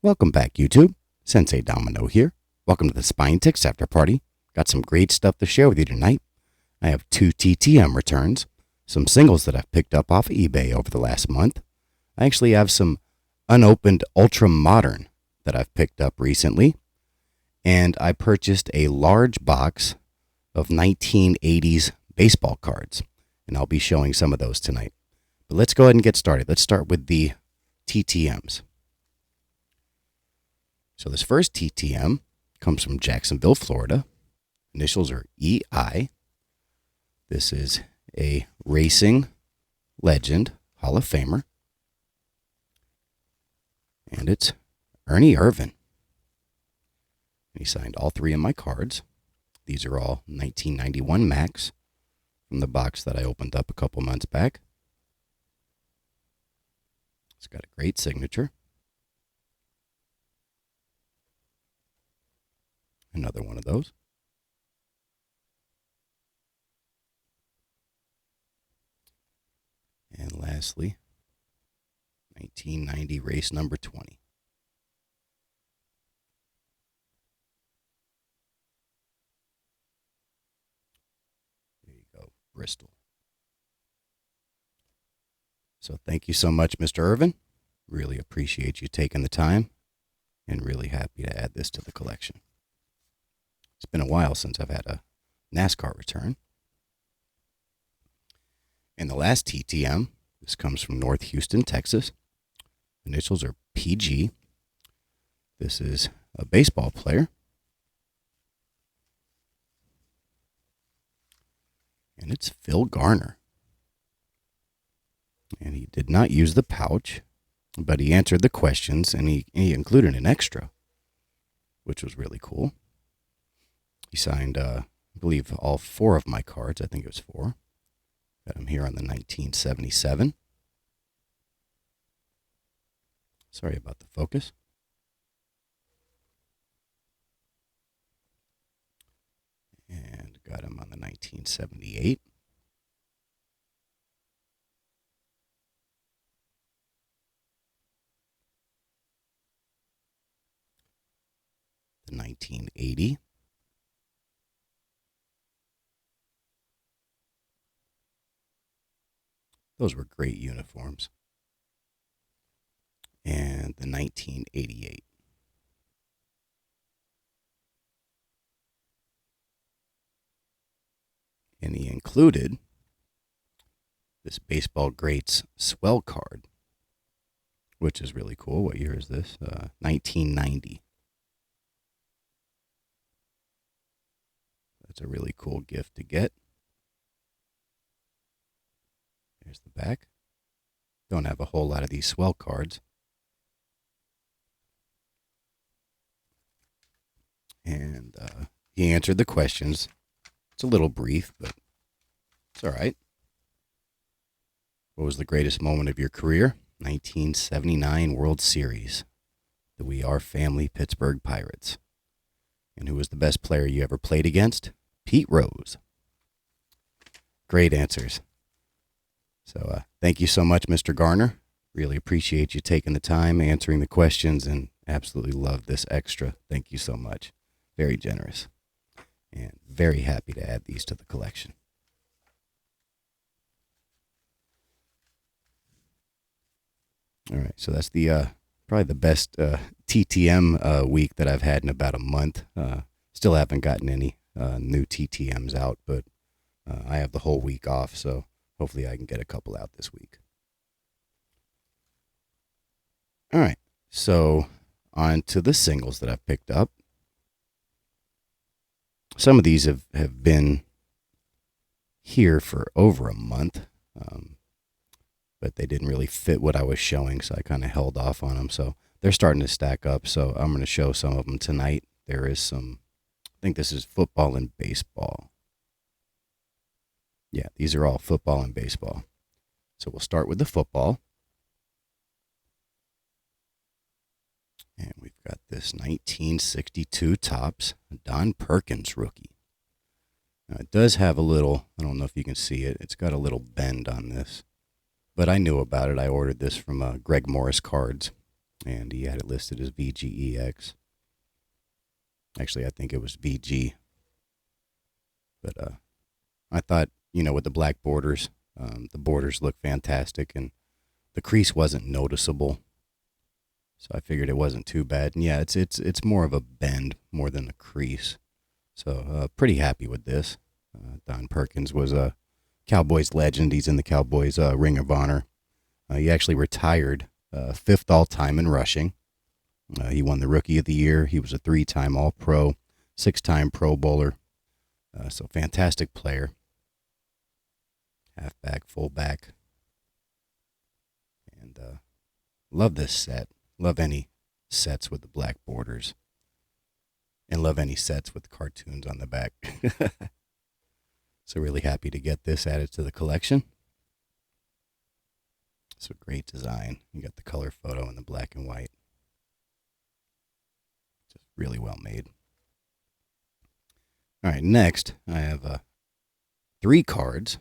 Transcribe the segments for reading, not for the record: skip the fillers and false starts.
Welcome back, YouTube. Sensei Domino here. Welcome to the Spine Ticks After Party. Got some great stuff to share with you tonight. I have 2 TTM returns, some singles that I've picked up off eBay over the last month. I actually have some unopened Ultra Modern that I've picked up recently. And I purchased a large box of 1980s baseball cards. And I'll be showing some of those tonight. But let's go ahead and get started. Let's start with the TTMs. So this first TTM comes from Jacksonville, Florida. Initials are EI. This is a racing legend, Hall of Famer. And it's Ernie Irvan. He signed all 3 of my cards. These are all 1991 Max from the box that I opened up a couple months back. It's got a great signature. Another one of those. And lastly, 1990 race number 20. There you go, Bristol. So thank you so much, Mr. Irvan. Really appreciate you taking the time and really happy to add this to the collection. It's been a while since I've had a NASCAR return. And the last TTM, this comes from North Houston, Texas. Initials are PG. This is a baseball player. And it's Phil Garner. And he did not use the pouch, but he answered the questions, and he included an extra, which was really cool. He signed, I believe, all 4 of my cards. I think it was 4. Got him here on the 1977. Sorry about the focus. And got him on the 1978. The 1980. Those were great uniforms. And the 1988. And he included this Baseball Greats Swell card, which is really cool. What year is this? 1990. That's a really cool gift to get. There's the back. Don't have a whole lot of these swell cards. And he answered the questions. It's a little brief, but it's all right. What was the greatest moment of your career? 1979 World Series. The We Are Family Pittsburgh Pirates. And who was the best player you ever played against? Pete Rose. Great answers. So thank you so much, Mr. Garner. Really appreciate you taking the time, answering the questions, and absolutely love this extra. Thank you so much. Very generous. And very happy to add these to the collection. All right, so that's the probably the best TTM week that I've had in about a month. Still haven't gotten any new TTMs out, but I have the whole week off, so hopefully I can get a couple out this week. All right, so on to the singles that I've picked up. Some of these have been here for over a month, but they didn't really fit what I was showing, so I kind of held off on them. So they're starting to stack up, so I'm going to show some of them tonight. There is some, I think this is football and baseball. Yeah, these are all football and baseball. So we'll start with the football. And we've got this 1962 Topps Don Perkins rookie. Now it does have a little, I don't know if you can see it, it's got a little bend on this. But I knew about it. I ordered this from Greg Morris Cards. and he had it listed as VGEX. Actually, I think it was VG, but I thought, with the black borders, the borders look fantastic, and the crease wasn't noticeable, so I figured it wasn't too bad. And yeah, it's more of a bend more than a crease, so pretty happy with this. Don Perkins was a Cowboys legend. He's in the Cowboys Ring of Honor. He actually retired fifth all time in rushing. He won the Rookie of the Year. He was a 3-time All-Pro, 6-time Pro Bowler. So fantastic player. Halfback, fullback. And love this set. Love any sets with the black borders. And love any sets with cartoons on the back. So really happy to get this added to the collection. It's a great design. You got the color photo and the black and white. Just really well made. All right, next I have 3 cards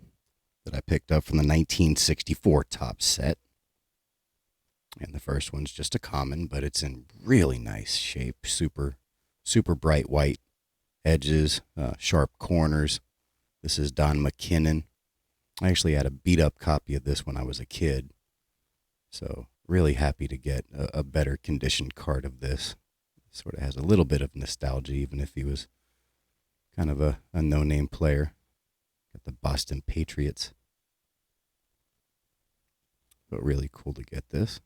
that I picked up from the 1964 Topps set. And the first one's just a common, but it's in really nice shape. Super, super bright white edges, sharp corners. This is Don McKinnon. I actually had a beat-up copy of this when I was a kid. So really happy to get a better conditioned card of this. Sort of has a little bit of nostalgia, even if he was kind of a no-name player. Got the Boston Patriots. But really cool to get this.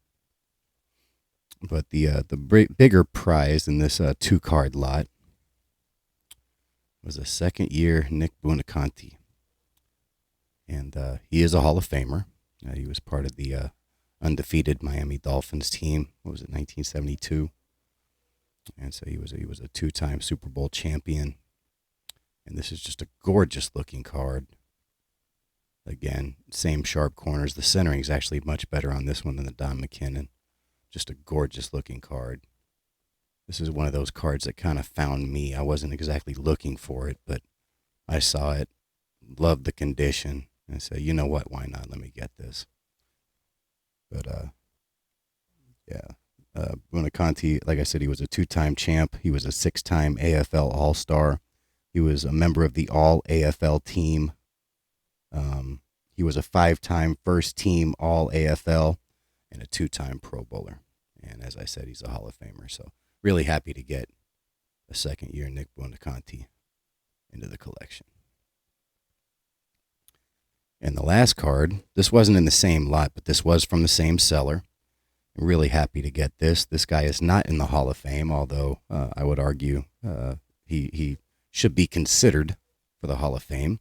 But the bigger prize in this 2-card lot was a second-year Nick Buonaconti. And he is a Hall of Famer. He was part of the undefeated Miami Dolphins team. What was it, 1972? And so he was a 2-time Super Bowl champion. And this is just a gorgeous-looking card. Again, same sharp corners. The centering is actually much better on this one than the Don McKinnon. Just a gorgeous-looking card. This is one of those cards that kind of found me. I wasn't exactly looking for it, but I saw it, loved the condition, and said, you know what, why not? Let me get this. But, Buonaconti, like I said, he was a 2-time champ. He was a 6-time AFL All-Star. He was a member of the All-AFL team. He was a 5-time first-team All-AFL and a 2-time Pro Bowler. And as I said, he's a Hall of Famer, so really happy to get a second-year Nick Buonaconti into the collection. And the last card, this wasn't in the same lot, but this was from the same seller. I'm really happy to get this. This guy is not in the Hall of Fame, although I would argue he should be considered for the Hall of Fame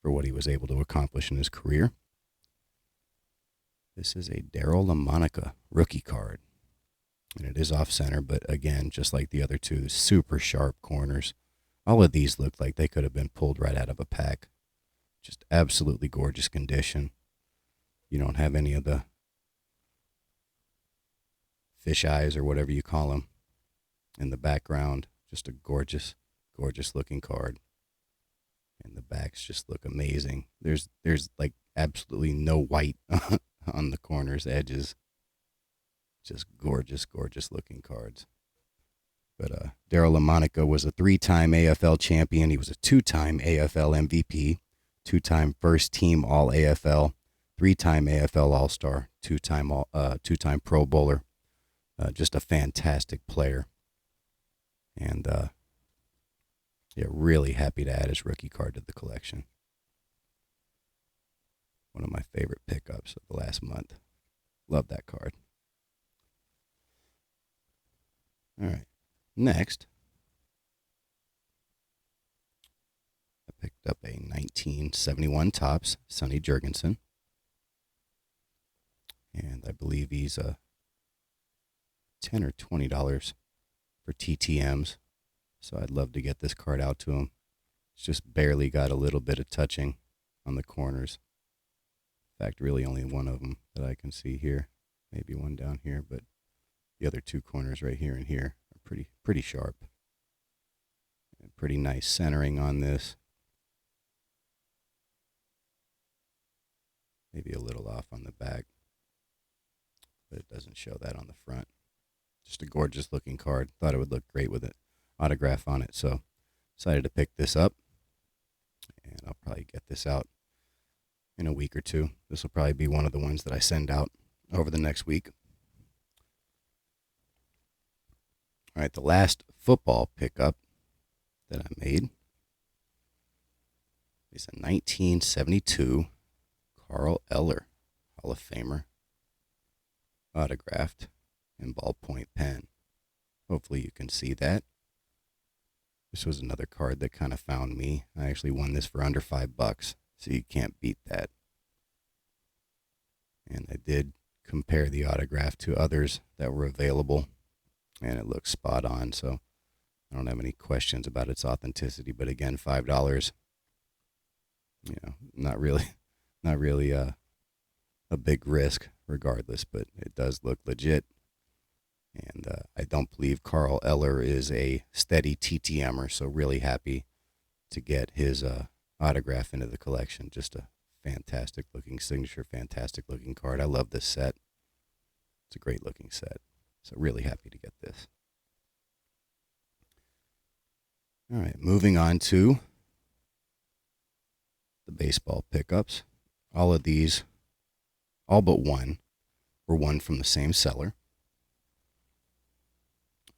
for what he was able to accomplish in his career. This is a Darryl LaMonica rookie card. And it is off-center, but again, just like the other two, super sharp corners. All of these look like they could have been pulled right out of a pack. Just absolutely gorgeous condition. You don't have any of the fish eyes or whatever you call them in the background. Just a gorgeous, gorgeous looking card. And the backs just look amazing. There's like absolutely no white on the corners, edges. Just gorgeous, gorgeous looking cards. But Darryl LaMonica was a 3-time AFL champion. He was a 2-time AFL MVP, 2-time first team All AFL, 3-time AFL All Star, 2-time Pro Bowler. Just a fantastic player. And really happy to add his rookie card to the collection. One of my favorite pickups of the last month. Love that card. All right. Next, I picked up a 1971 Topps Sonny Jurgensen. And I believe he's $10 or $20 for TTMs. So I'd love to get this card out to him. It's just barely got a little bit of touching on the corners. In fact, really only one of them that I can see here. Maybe one down here, but the other 2 corners right here and here are pretty sharp. And pretty nice centering on this. Maybe a little off on the back, but it doesn't show that on the front. Just a gorgeous looking card. Thought it would look great with an autograph on it. So decided to pick this up. And I'll probably get this out in a week or two. This will probably be one of the ones that I send out over the next week. All right, the last football pickup that I made is a 1972 Carl Eller, Hall of Famer, autographed in ballpoint pen. Hopefully you can see that. This was another card that kind of found me. I actually won this for under $5, so you can't beat that. And I did compare the autograph to others that were available, and it looks spot on, so I don't have any questions about its authenticity. But again, $5, you know, not really a big risk regardless, but it does look legit. And I don't believe Carl Eller is a steady TTMer, so really happy to get his autograph into the collection. Just a fantastic looking signature, fantastic looking card. I love this set. It's a great looking set. So really happy to get this. All right, moving on to the baseball pickups. All of these, all but one, were one from the same seller.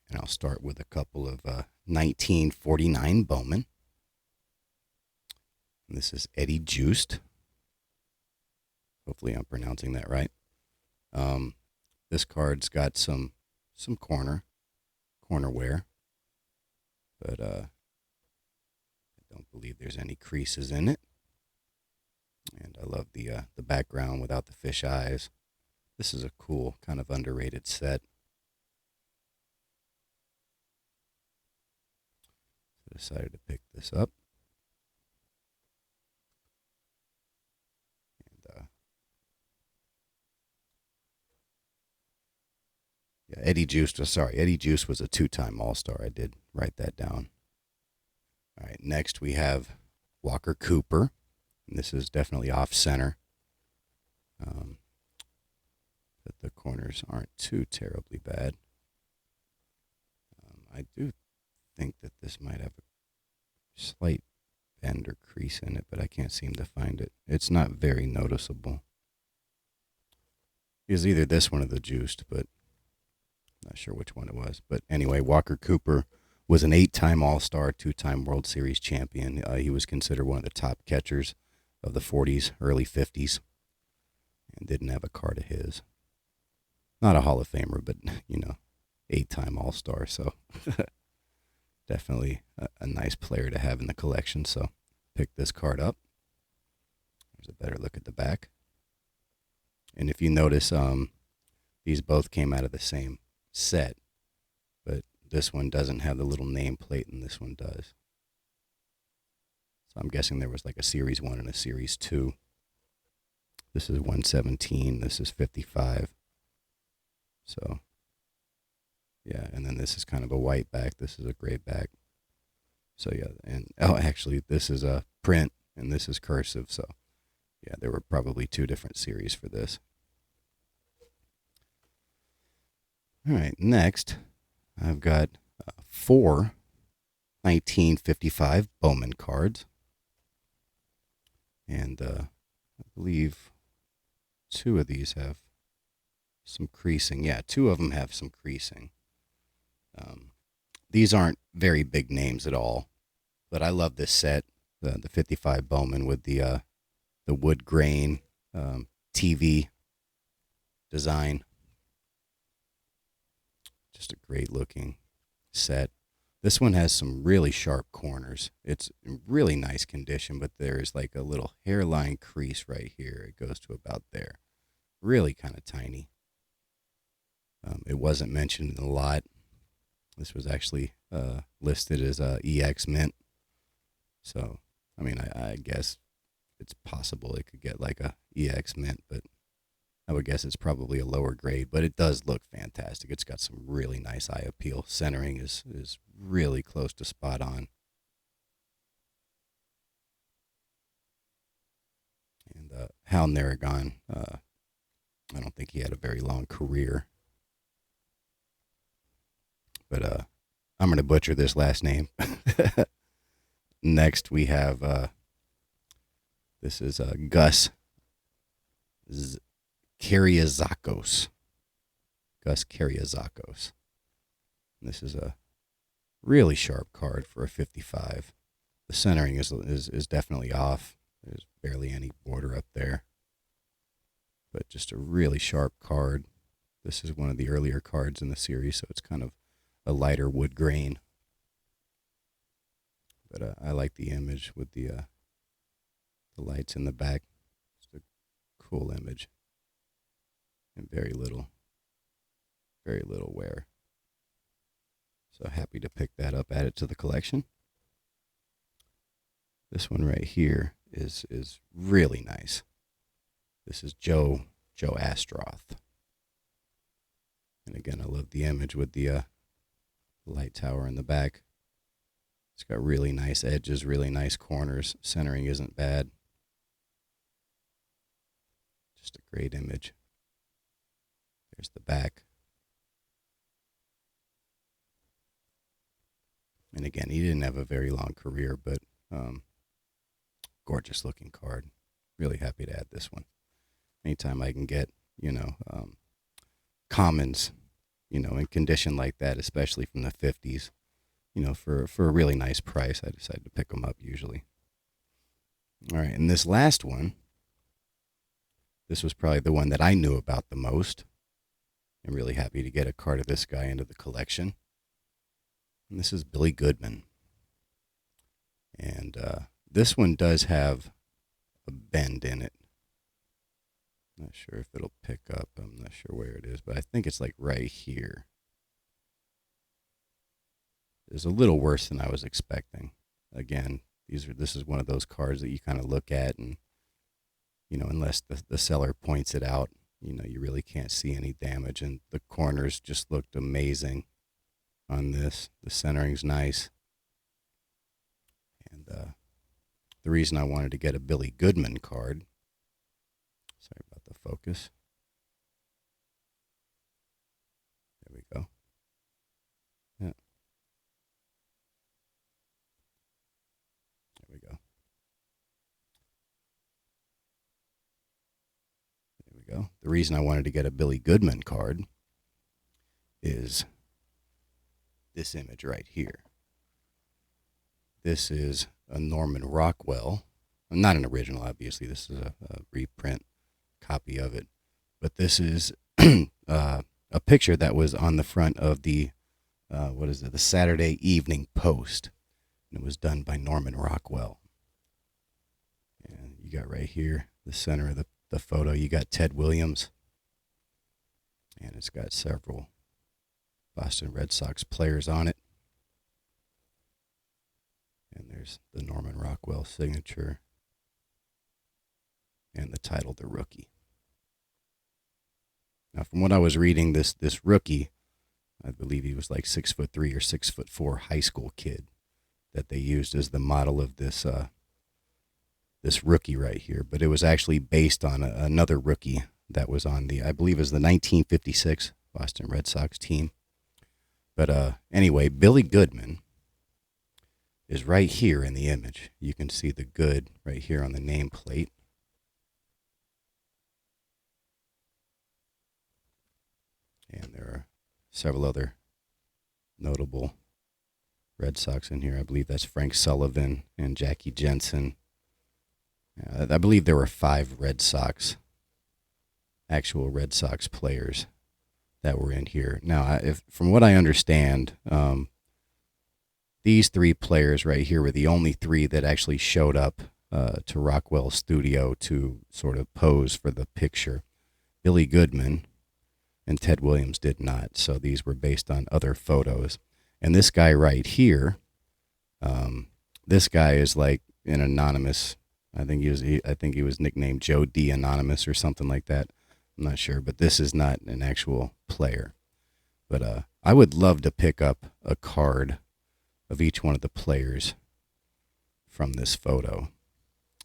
And I'll start with a couple of 1949 Bowman. And this is Eddie Juiced. Hopefully I'm pronouncing that right. This card's got some corner wear, but I don't believe there's any creases in it. And I love the background without the fish eyes. This is a cool, kind of underrated set. So I decided to pick this up. And yeah, Eddie Juice was a 2-time All-Star. I did write that down. All right, next we have Walker Cooper. And this is definitely off center. But the corners aren't too terribly bad. I do think that this might have a slight bend or crease in it, but I can't seem to find it. It's not very noticeable. It was either this one or the Juiced, but I'm not sure which one it was. But anyway, Walker Cooper was an 8-time All-Star, 2-time World Series champion. He was considered one of the top catchers of the 40s, early 50s, and didn't have a card of his. Not a Hall of Famer, but, 8-time All-Star, so definitely a nice player to have in the collection, so pick this card up. There's a better look at the back. And if you notice, these both came out of the same set, but this one doesn't have the little nameplate and this one does. So I'm guessing there was like a Series 1 and a Series 2. This is 117. This is 55. So, yeah, and then this is kind of a white back. This is a gray back. So, yeah, and actually, this is a print and this is cursive. So, yeah, there were probably 2 different series for this. All right, next, I've got 4 1955 Bowman cards. And I believe 2 of these have some creasing. Yeah, 2 of them have some creasing. These aren't very big names at all, but I love this set, the 55 Bowman with the wood grain TV design. Just a great looking set. This one has some really sharp corners. It's in really nice condition, but there's like a little hairline crease right here. It goes to about there. Really kind of tiny. It wasn't mentioned in the lot. This was actually listed as EX Mint. So, I mean, I guess it's possible it could get like a EX Mint, but I would guess it's probably a lower grade, but it does look fantastic. It's got some really nice eye appeal. Centering is really close to spot on. And Hal Narragon, I don't think he had a very long career. but I'm going to butcher this last name. Next, we have, this is Gus Karyazakos. Gus Karyazakos. This is a really sharp card for a 55. The centering is definitely off. There's barely any border up there. But just a really sharp card. This is one of the earlier cards in the series, so it's kind of a lighter wood grain. But I like the image with the lights in the back. It's a cool image. And very little wear. So happy to pick that up, add it to the collection. This one right here is really nice. This is Joe Astroth. And again, I love the image with the light tower in the back. It's got really nice edges, really nice corners. Centering isn't bad. Just a great image. There's the back. And again, he didn't have a very long career, but gorgeous looking card. Really happy to add this one. Anytime I can get, commons, in condition like that, especially from the 50s, for a really nice price, I decide to pick them up usually. All right, and this last one, this was probably the one that I knew about the most. I'm really happy to get a card of this guy into the collection. And this is Billy Goodman. And this one does have a bend in it. Not sure if it'll pick up. I'm not sure where it is, but I think it's like right here. It's a little worse than I was expecting. Again, this is one of those cards that you kind of look at and, unless the seller points it out, you really can't see any damage. And the corners just looked amazing on this. The centering's nice. And the reason I wanted to get a Billy Goodman card, sorry about the focus. There we go. Yeah. There we go. There we go. The reason I wanted to get a Billy Goodman card is this image right here. This is a Norman Rockwell. Not an original, obviously. This is a reprint copy of it. But this is a picture that was on the front of the, the Saturday Evening Post. And it was done by Norman Rockwell. And you got right here, the center of the photo, you got Ted Williams. And it's got several Boston Red Sox players on it. And there's the Norman Rockwell signature and the title, The Rookie. Now, from what I was reading, this rookie, I believe he was like 6'3" or 6'4" high school kid that they used as the model of this this rookie right here. But it was actually based on another rookie that was on I believe it was the 1956 Boston Red Sox team. But anyway, Billy Goodman is right here in the image. You can see the good right here on the nameplate. And there are several other notable Red Sox in here. I believe that's Frank Sullivan and Jackie Jensen. I believe there were 5 actual Red Sox players that were in here. Now, from what I understand, these 3 players right here were the only 3 that actually showed up to Rockwell's studio to sort of pose for the picture. Billy Goodman and Ted Williams did not, so these were based on other photos. And this guy right here, this guy is like an anonymous. I think he was nicknamed Joe D. Anonymous or something like that. I'm not sure, but this is not an actual player. But I would love to pick up a card of each one of the players from this photo.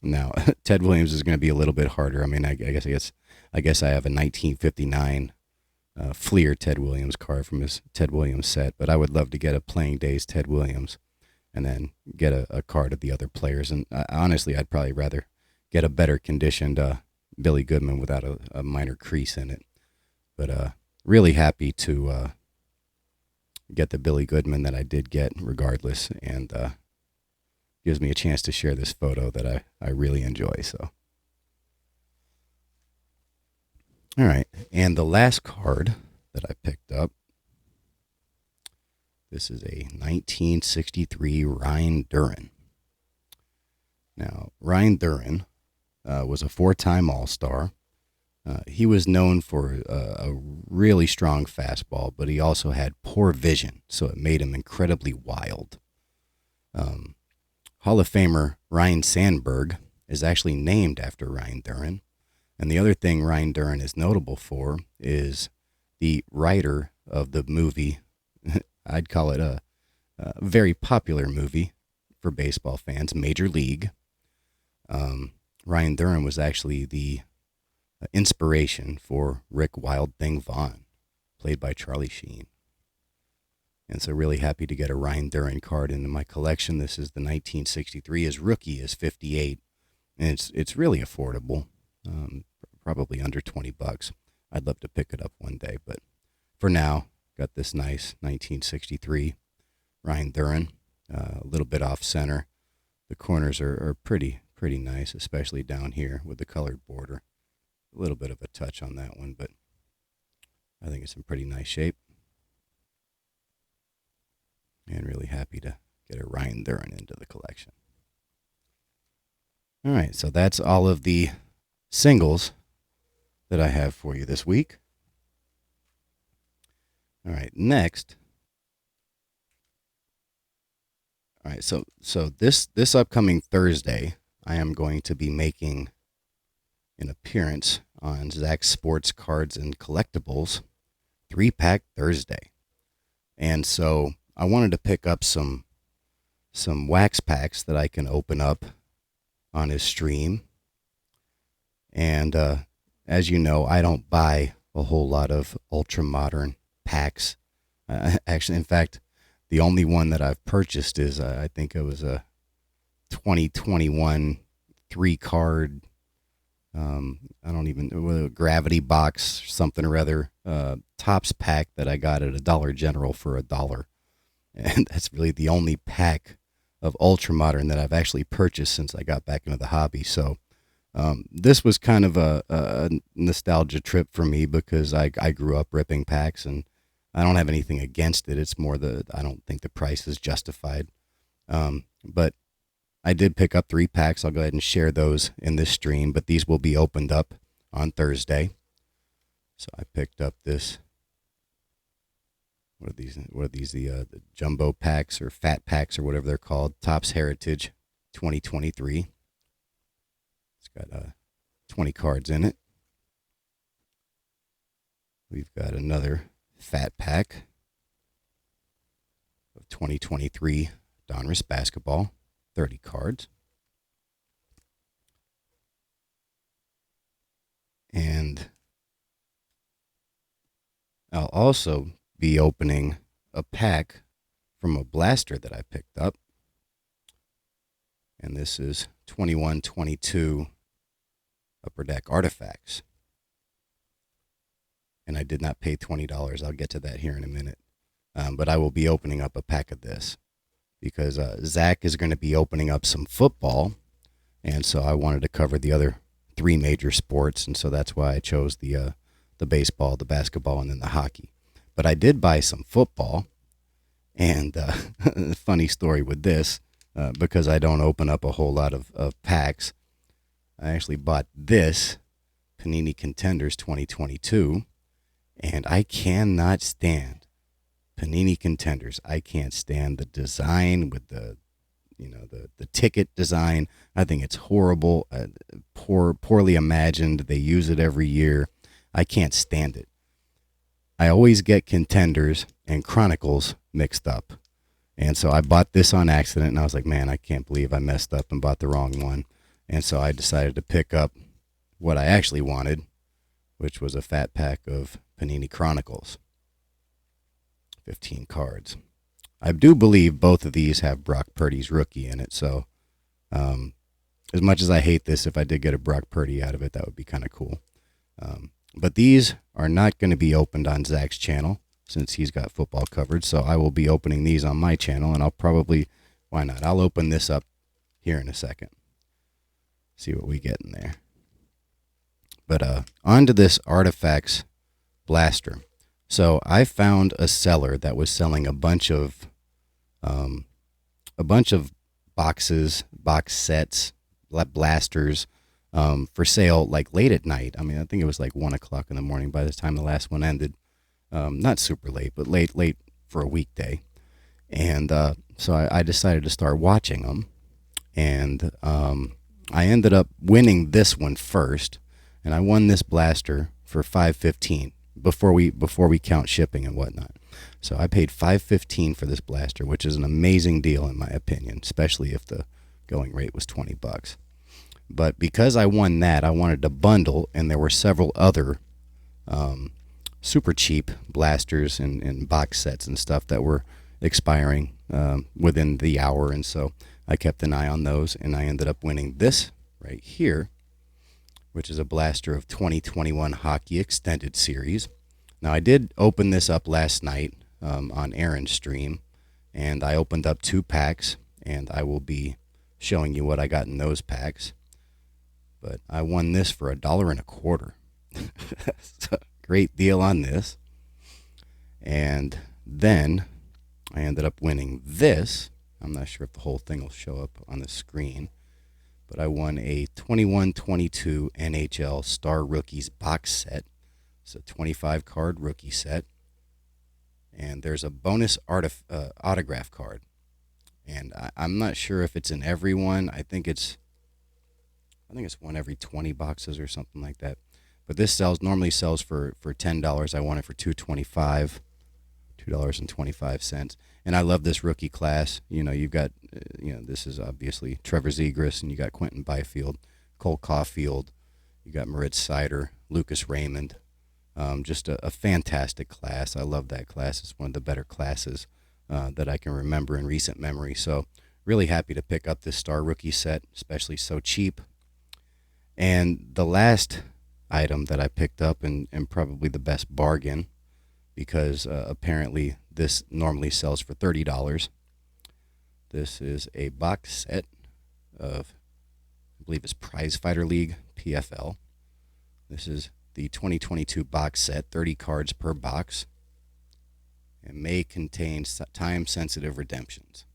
Now, Ted Williams is going to be a little bit harder. I mean, I guess I have a 1959 Fleer Ted Williams card from his Ted Williams set, but I would love to get a Playing Days Ted Williams and then get a card of the other players. And honestly, I'd probably rather get a better conditioned Billy Goodman without a minor crease in it. But really happy to get the Billy Goodman that I did get regardless, and gives me a chance to share this photo that I really enjoy. So, all right, and the last card that I picked up, this is a 1963 Ryan Duran. Now, Ryan Duran was a four-time All-Star. He was known for a really strong fastball, but he also had poor vision, so it made him incredibly wild. Hall of Famer Ryan Sandberg is actually named after Ryan Duran. And the other thing Ryan Duran is notable for is the writer of the movie. I'd call it a very popular movie for baseball fans, Major League. Ryan Duran was actually the inspiration for Rick Wild Thing Vaughn, played by Charlie Sheen. And so really happy to get a Ryan Duran card into my collection. This is the 1963. His rookie is 58, and it's really affordable, probably under $20. I'd love to pick it up one day, but for now, got this nice 1963 Ryan Duran, a little bit off center. The corners are pretty nice, especially down here with the colored border. A little bit of a touch on that one, but I think it's in pretty nice shape. And really happy to get a Ryan Duran into the collection. All right, so that's all of the singles that I have for you this week. All right, next. All right, so this upcoming Thursday, I am going to be making an appearance on Zach's Sports Cards and Collectibles 3-Pack Thursday. And so I wanted to pick up some wax packs that I can open up on his stream. And as you know, I don't buy a whole lot of ultra modern packs. Actually, in fact, the only one that I've purchased is I think it was a 2021 3-card. I don't even a gravity box something or other Topps pack that I got at a Dollar General for $1. And that's really the only pack of ultra modern that I've actually purchased since I got back into the hobby. So this was kind of a nostalgia trip for me because I grew up ripping packs, and I don't have anything against it. It's more I don't think the price is justified. But I did pick up 3 packs. I'll go ahead and share those in this stream, but these will be opened up on Thursday. So I picked up this. What are these? The jumbo packs or fat packs or whatever they're called. Topps Heritage 2023. It's got 20 cards in it. We've got another fat pack of 2023 Donruss Basketball, 30 cards. And I'll also be opening a pack from a blaster that I picked up. And this is 21-22 Upper Deck Artifacts. And I did not pay $20. I'll get to that here in a minute. But I will be opening up a pack of this because Zach is going to be opening up some football. And so I wanted to cover the other 3 major sports. And so that's why I chose the baseball, the basketball, and then the hockey. But I did buy some football. And funny story with this, because I don't open up a whole lot of packs, I actually bought this Panini Contenders 2022. And I cannot stand Panini Contenders. I can't stand the design with the ticket design. I think it's horrible, poorly imagined. They use it every year. I can't stand it. I always get Contenders and Chronicles mixed up. And so I bought this on accident, and I was like, man, I can't believe I messed up and bought the wrong one. And so I decided to pick up what I actually wanted, which was a fat pack of Panini Chronicles. 15 cards. I do believe both of these have Brock Purdy's rookie in it, so as much as I hate this, if I did get a Brock Purdy out of it, that would be kind of cool. But these are not going to be opened on Zach's channel since he's got football coverage, so I will be opening these on my channel, and I'll probably, why not? I'll open this up here in a second. See what we get in there. But on to this Artifacts blaster. So I found a seller that was selling a bunch of boxes, box sets, blasters for sale like late at night. I mean, I think it was like 1 o'clock in the morning by the time the last one ended. Not super late, but late for a weekday. And so I decided to start watching them. And I ended up winning this one first. And I won this blaster for $5.15 before we count shipping and whatnot. So I paid $5.15 for this blaster, which is an amazing deal in my opinion, especially if the going rate was $20. But because I won that, I wanted to bundle, and there were several other super cheap blasters and box sets and stuff that were expiring within the hour, and so I kept an eye on those, and I ended up winning this right here, which is a blaster of 2021 Hockey Extended Series. Now, I did open this up last night on Aaron's stream, and I opened up 2 packs, and I will be showing you what I got in those packs. But I won this for $1.25. So, great deal on this. And then I ended up winning this. I'm not sure if the whole thing will show up on the screen, but I won a 21-22 NHL Star Rookies box set. It's a 25-card rookie set. And there's a bonus autograph card. And I'm not sure if it's in every one. I think it's one every 20 boxes or something like that. But this normally sells for $10. I won it for $2.25. $2.25. And I love this rookie class. You know, you've got, this is obviously Trevor Zegras, and you got Quentin Byfield, Cole Caulfield, you got Moritz Seider, Lucas Raymond. Just a fantastic class. I love that class. It's one of the better classes that I can remember in recent memory. So really happy to pick up this Star Rookie set, especially so cheap. And the last item that I picked up, and probably the best bargain, because apparently this normally sells for $30. This is a box set of, I believe it's Prize Fighter League PFL. This is the 2022 box set, 30 cards per box, and may contain time-sensitive redemptions.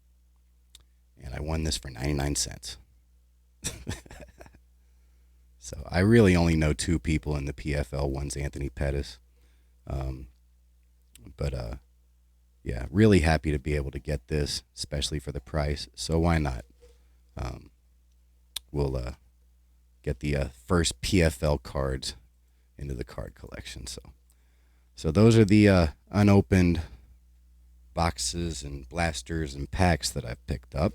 And I won this for 99 cents. So I really only know 2 people in the PFL. One's Anthony Pettis. Yeah, really happy to be able to get this, especially for the price. So why not? We'll get the first PFL cards into the card collection. So those are the unopened boxes and blasters and packs that I've picked up.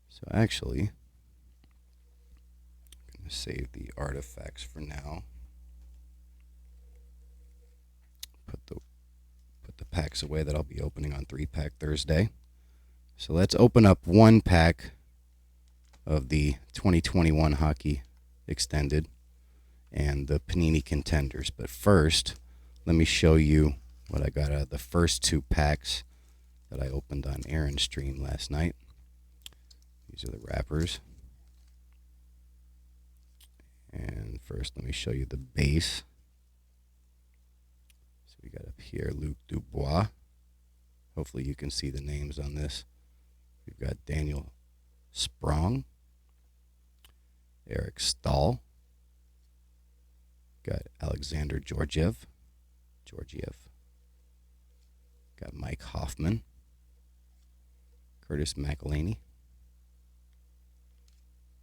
So actually, I'm going to save the artifacts for now. Put the packs away that I'll be opening on 3-Pack Thursday. So let's open up 1 pack of the 2021 Hockey Extended and the Panini Contenders. But first, let me show you what I got out of the first 2 packs that I opened on Aaron's stream last night. These are the wrappers. And first, let me show you the base. So we got up here Luc Dubois. Hopefully you can see the names on this. We've got Daniel Sprong, Eric Stahl, got Alexander Georgiev, got Mike Hoffman, Curtis McElhaney,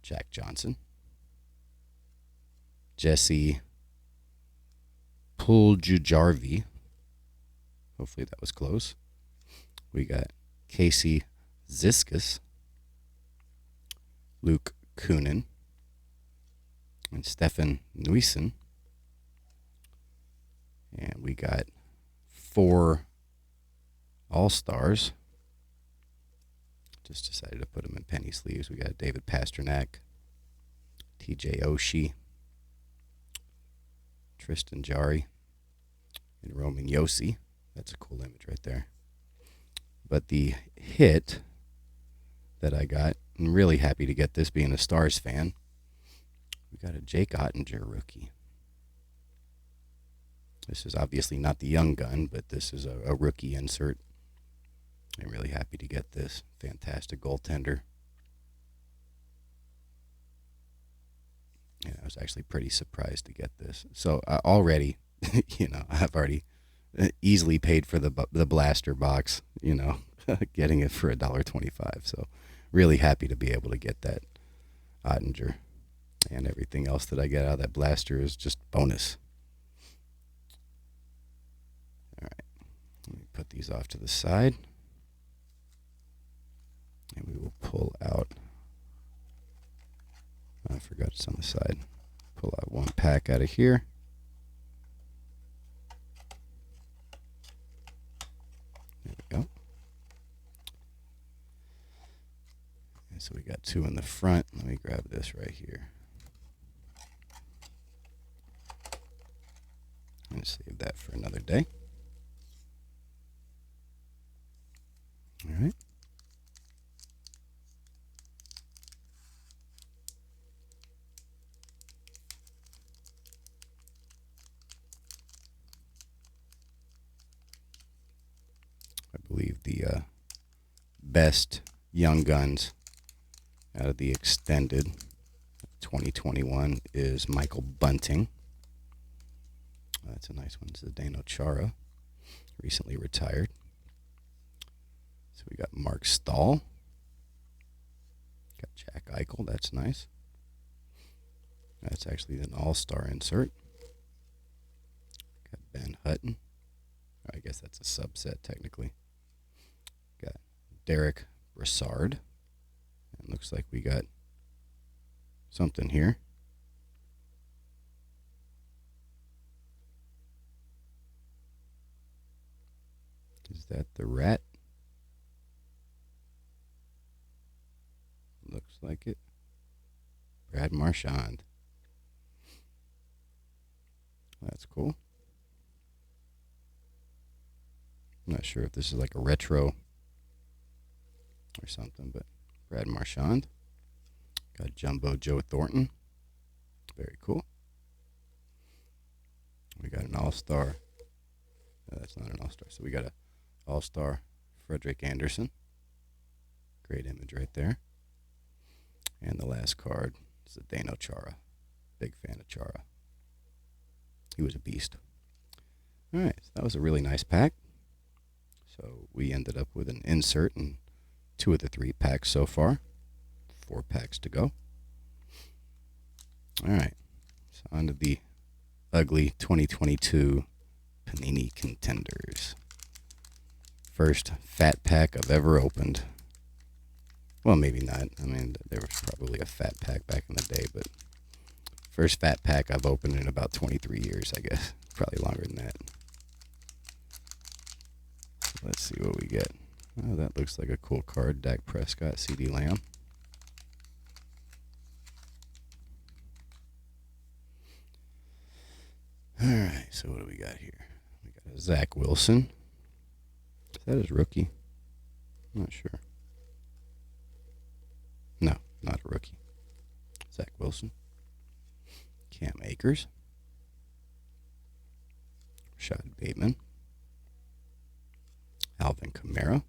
Jack Johnson, Jesse Puljujarvi, hopefully that was close. We got Casey Ziskus, Luke Kunin, and Stefan Nuisen. And we got 4 All-Stars. Just decided to put them in penny sleeves. We got David Pasternak, TJ Oshie, Tristan Jarry, and Roman Josi. That's a cool image right there. But the hit that I got, I'm really happy to get this being a Stars fan. We got a Jake Ottinger rookie. This is obviously not the young gun, but this is a rookie insert. I'm really happy to get this. Fantastic goaltender. And I was actually pretty surprised to get this. So already, I've already easily paid for the blaster box, getting it for $1.25. So really happy to be able to get that Ottinger. And everything else that I get out of that blaster is just bonus. All right. Let me put these off to the side. And we will pull out, I forgot it's on the side, pull out 1 pack out of here. There we go. And so we got 2 in the front. Let me grab this right here. I'm going to save that for another day. All right. I believe the best young guns out of the extended 2021 is Michael Bunting. That's a nice one. It's Zdeno Chara, recently retired. So we got Mark Stahl. Got Jack Eichel. That's nice. That's actually an all-star insert. Got Ben Hutton. I guess that's a subset technically. Got Derek Brassard. And looks like we got something here. Is that the rat? Looks like it. Brad Marchand. That's cool. I'm not sure if this is like a retro or something, but Brad Marchand. Got Jumbo Joe Thornton. Very cool. We got an all-star. No, that's not an all-star. So we got a all-star Frederick Anderson. Great image right there. And the last card is Zdeno Chara. Big fan of Chara. He was a beast. All right, so that was a really nice pack. So we ended up with an insert in 2 of the 3 packs so far. 4 packs to go. All right, so on to the ugly 2022 Panini Contenders. First fat pack I've ever opened. Well, maybe not. I mean, there was probably a fat pack back in the day, but first fat pack I've opened in about 23 years, I guess. Probably longer than that. Let's see what we get. Oh, that looks like a cool card. Dak Prescott, CD Lamb. All right, so what do we got here? We got a Zach Wilson. Is that his rookie? I'm not sure. No, not a rookie. Zach Wilson. Cam Akers. Rashad Bateman. Alvin Kamara.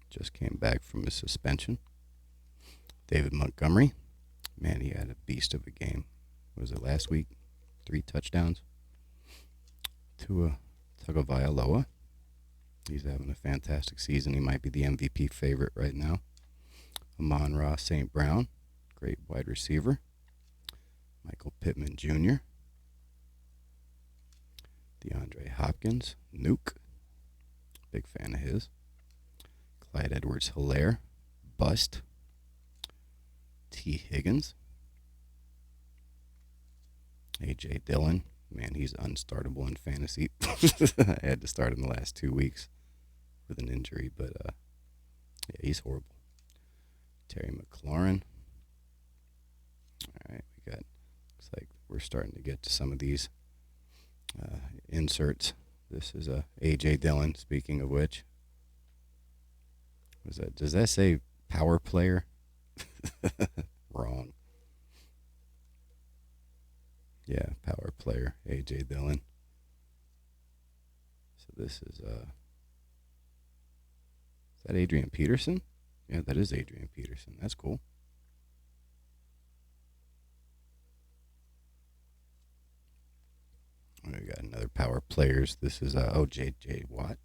Just came back from his suspension. David Montgomery. Man, he had a beast of a game. Was it last week? 3 touchdowns. Tua Tagovailoa. He's having a fantastic season. He might be the MVP favorite right now. Amon-Ra St. Brown. Great wide receiver. Michael Pittman Jr. DeAndre Hopkins. Nuke. Big fan of his. Clyde Edwards-Helaire. Bust. T. Higgins. A.J. Dillon. Man, he's unstartable in fantasy. I had to start him the last 2 weeks with an injury, but yeah, he's horrible. Terry McLaurin. All right, looks like we're starting to get to some of these inserts. This is A.J. Dillon, speaking of which. Does that say power player? Wrong. Yeah, power player, A.J. Dillon. So this is that Adrian Peterson? Yeah, that is Adrian Peterson. That's cool. We got another power players. This is J.J. Watt.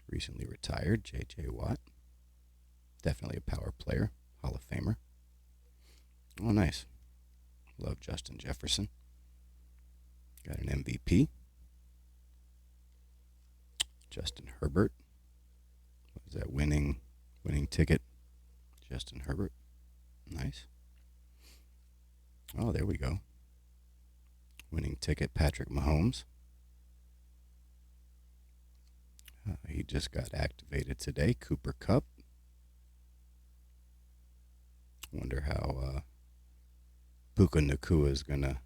Recently retired, J.J. Watt. Definitely a power player. Hall of Famer. Oh, nice. Love Justin Jefferson. Got an MVP. Justin Herbert. What is that? Winning ticket. Justin Herbert. Nice. Oh, there we go. Winning ticket, Patrick Mahomes. He just got activated today. Cooper Kupp. Wonder how Puka Nacua is going to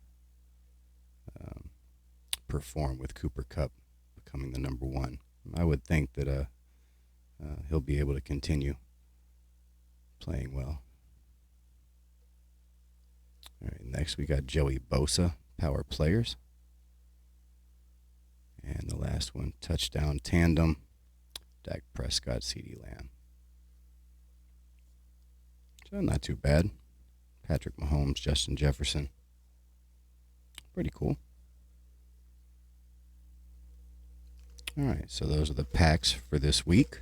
perform with Cooper Kupp becoming the number one. I would think that he'll be able to continue playing well. All right, next we got Joey Bosa, power players. And the last one, touchdown tandem, Dak Prescott, CeeDee Lamb. So not too bad. Patrick Mahomes, Justin Jefferson. Pretty cool. All right, so those are the packs for this week.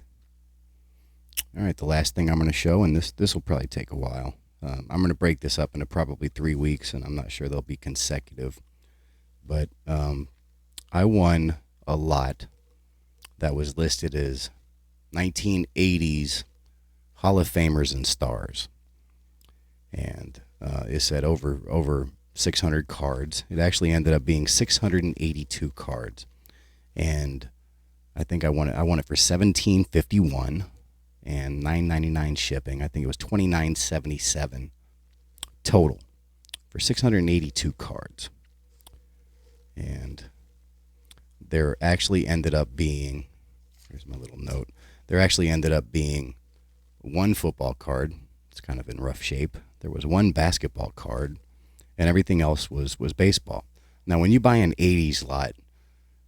All right, the last thing I'm going to show, and this will probably take a while. I'm going to break this up into probably 3 weeks, and I'm not sure they'll be consecutive. But I won a lot that was listed as 1980s Hall of Famers and stars. And it said over 600 cards. It actually ended up being 682 cards. And I think I won it for $17.51 and $9.99 shipping. I think it was $29.77 total for 682 cards. And there actually ended up being, here's my little note, there actually ended up being one football card. It's kind of in rough shape. There was one basketball card, and everything else was baseball. Now, when you buy an 80s lot,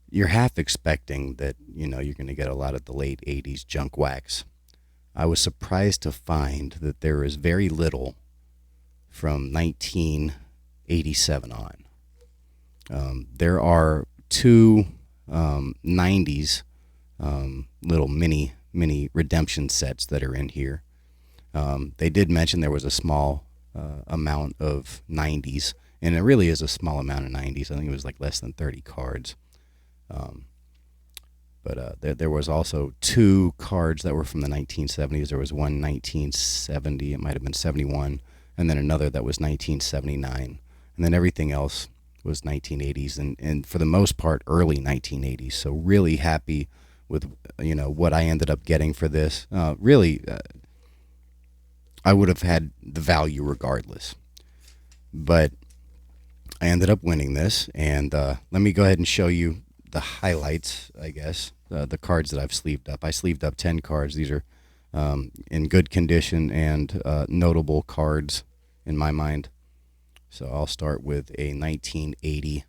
you're half expecting that, you're going to get a lot of the late 80s junk wax. I was surprised to find that there is very little from 1987 on. There are two 90s little mini redemption sets that are in here. They did mention there was a small amount of 90s, and it really is a small amount of 90s. I think it was like less than 30 cards. But there was also two cards that were from the 1970s. There was one 1970, it might have been 71, and then another that was 1979. And then everything else was 1980s, and for the most part, early 1980s. So really happy with, what I ended up getting for this. Really, I would have had the value regardless. But I ended up winning this, and let me go ahead and show you the highlights, I guess, the cards that I've sleeved up. I sleeved up 10 cards. These are in good condition and notable cards in my mind. So I'll start with a 1980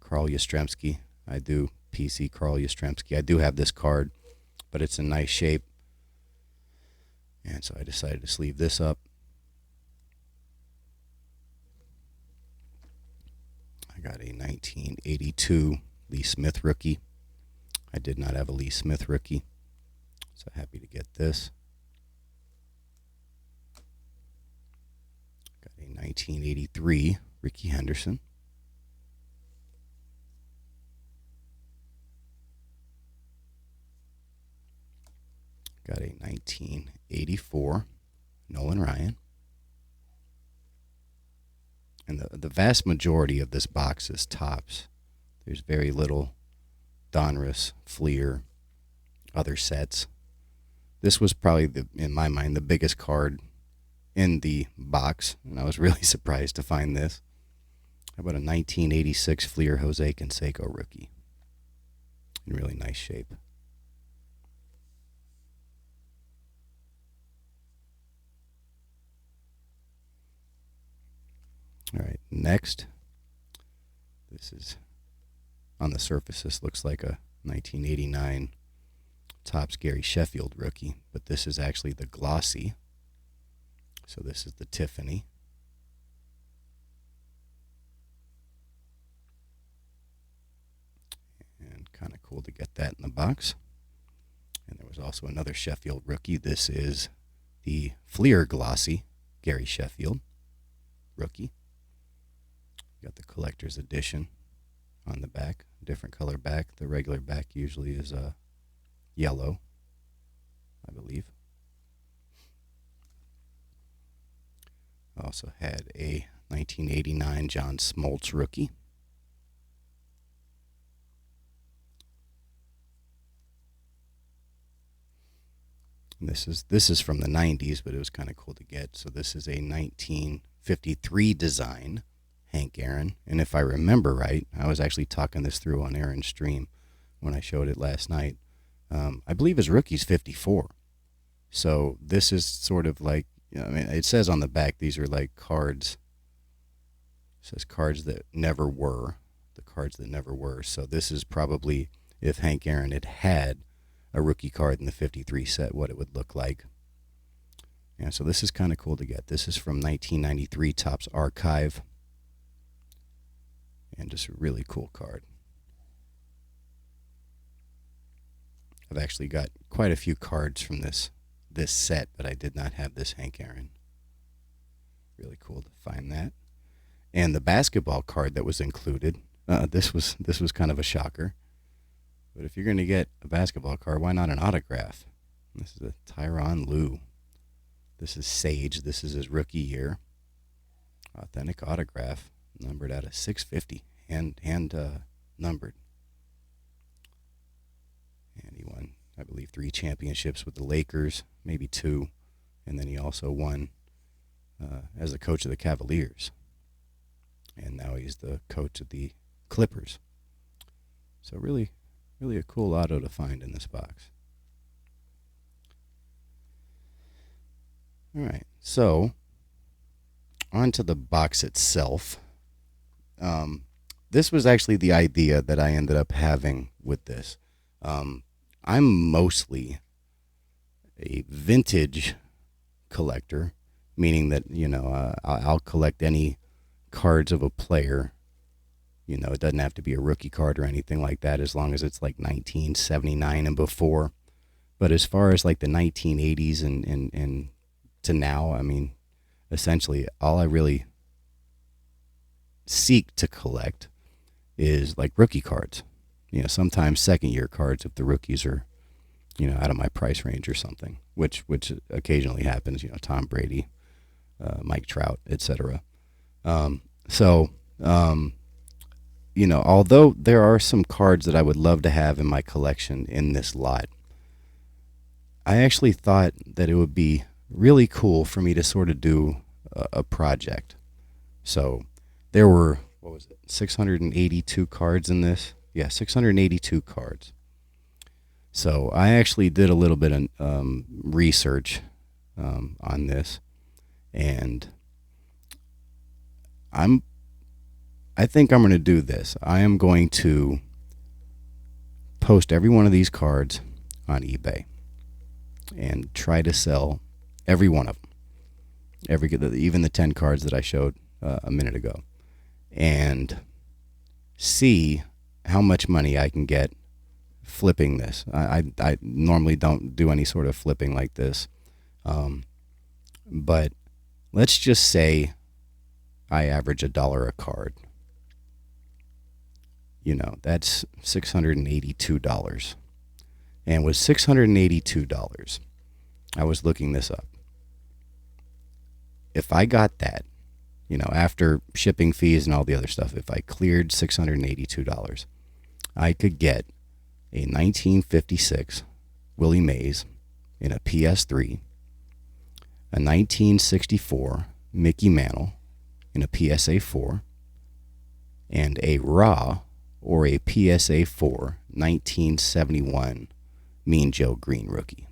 Carl Yastrzemski. I do PC Carl Yastrzemski. I do have this card, but it's in nice shape. And so I decided to sleeve this up. I got a 1982 Lee Smith rookie. I did not have a Lee Smith rookie, so happy to get this. Got a 1983 Ricky Henderson. Got a 1984 Nolan Ryan. And the vast majority of this box is tops. There's very little Donruss, Fleer, other sets. This was probably, in my mind, the biggest card in the box, and I was really surprised to find this. How about a 1986 Fleer Jose Canseco rookie? In really nice shape. All right, next. This is, on the surface, this looks like a 1989 Topps Gary Sheffield rookie, but this is actually the glossy. So this is the Tiffany. And kind of cool to get that in the box. And there was also another Sheffield rookie. This is the Fleer glossy Gary Sheffield rookie. Got the collector's edition on the back, different color back. The regular back usually is yellow, I believe. Also had a 1989 John Smoltz rookie. And this is from the 90s, but it was kind of cool to get. So this is a 1953 design Hank Aaron. And if I remember right, I was actually talking this through on Aaron's stream when I showed it last night. I believe his rookie's 54. So this is sort of like, I mean, it says on the back these are like cards. It says cards that never were. The cards that never were. So this is probably, if Hank Aaron had a rookie card in the 53 set, what it would look like. Yeah, so this is kind of cool to get. This is from 1993 Topps Archive. And just a really cool card. I've actually got quite a few cards from this set, but I did not have this Hank Aaron. Really cool to find that. And the basketball card that was included, this was kind of a shocker. But if you're going to get a basketball card, why not an autograph? This is a Tyronn Lue. This is Sage. This is his rookie year. Authentic autograph, numbered out of 650, hand numbered. And he won, I believe, 3 championships with the Lakers, maybe 2. And then he also won as the coach of the Cavaliers. And now he's the coach of the Clippers. So really a cool auto to find in this box. All right, so on to the box itself. This was actually the idea that I ended up having with this. I'm mostly a vintage collector, meaning that, I'll collect any cards of a player. It doesn't have to be a rookie card or anything like that, as long as it's like 1979 and before. But as far as like the 1980s and to now, I mean, essentially all I really seek to collect is like rookie cards. Sometimes second year cards if the rookies are, out of my price range or something, which occasionally happens, Tom Brady, Mike Trout, etc. Although there are some cards that I would love to have in my collection in this lot, I actually thought that it would be really cool for me to sort of do a project. So there were, 682 cards in this? Yeah, 682 cards. So I actually did a little bit of research on this, and I think I'm going to do this. I am going to post every one of these cards on eBay and try to sell every one of them, even the 10 cards that I showed a minute ago, and see how much money I can get flipping this. I normally don't do any sort of flipping like this, but let's just say I average $1 a card. That's $682. And with $682, I was looking this up. If I got that after shipping fees and all the other stuff, if I cleared $682, I could get a 1956 Willie Mays in a PS3, a 1964 Mickey Mantle in a PSA 4, and a raw or a PSA 4 1971 Mean Joe Green rookie.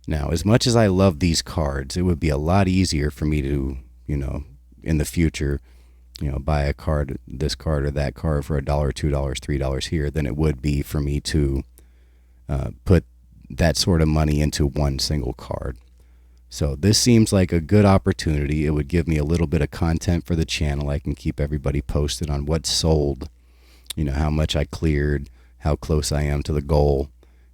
Now, as much as I love these cards, it would be a lot easier for me to, in the future, buy a card, this card or that card for $1, $2, $3 here than it would be for me to put that sort of money into one single card. So this seems like a good opportunity. It would give me a little bit of content for the channel. I can keep everybody posted on what's sold, how much I cleared, how close I am to the goal,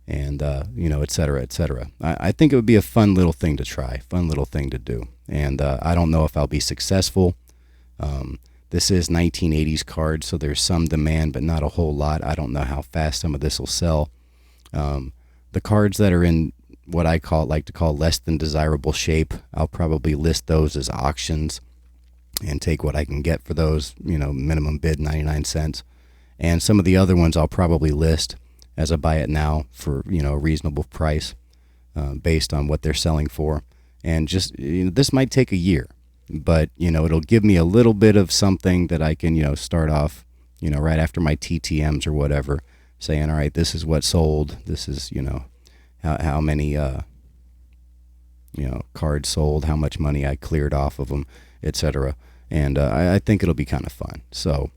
and, et cetera, et cetera. I think it would be a fun little thing to try, fun little thing to do. And I don't know if I'll be successful. This is 1980s cards, so there's some demand, but not a whole lot. I don't know how fast some of this will sell. The cards that are in what I like to call less than desirable shape, I'll probably list those as auctions and take what I can get for those, minimum bid 99 cents. And some of the other ones I'll probably list as a buy it now for, a reasonable price based on what they're selling for. And just, this might take a year, but, it'll give me a little bit of something that I can, start off, right after my TTMs or whatever, saying, all right, this is what sold. This is, how many, cards sold, how much money I cleared off of them, etc. And I think it'll be kind of fun. So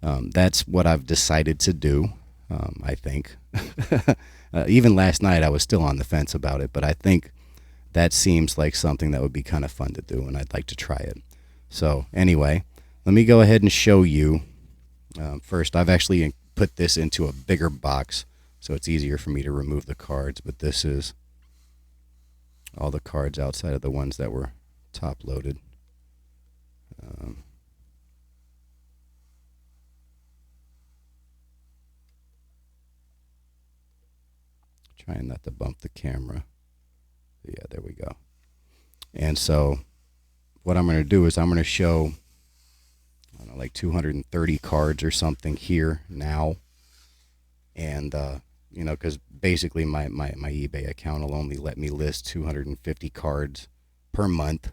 that's what I've decided to do, I think. Even last night I was still on the fence about it, but I think that seems like something that would be kind of fun to do, and I'd like to try it. So anyway, let me go ahead and show you. First, I've actually put this into a bigger box, so it's easier for me to remove the cards, but this is all the cards outside of the ones that were top loaded. Trying not to bump the camera. Yeah, there we go. And so what I'm going to do is I'm going to show, I don't know, like 230 cards or something here now. And, because basically my eBay account will only let me list 250 cards per month.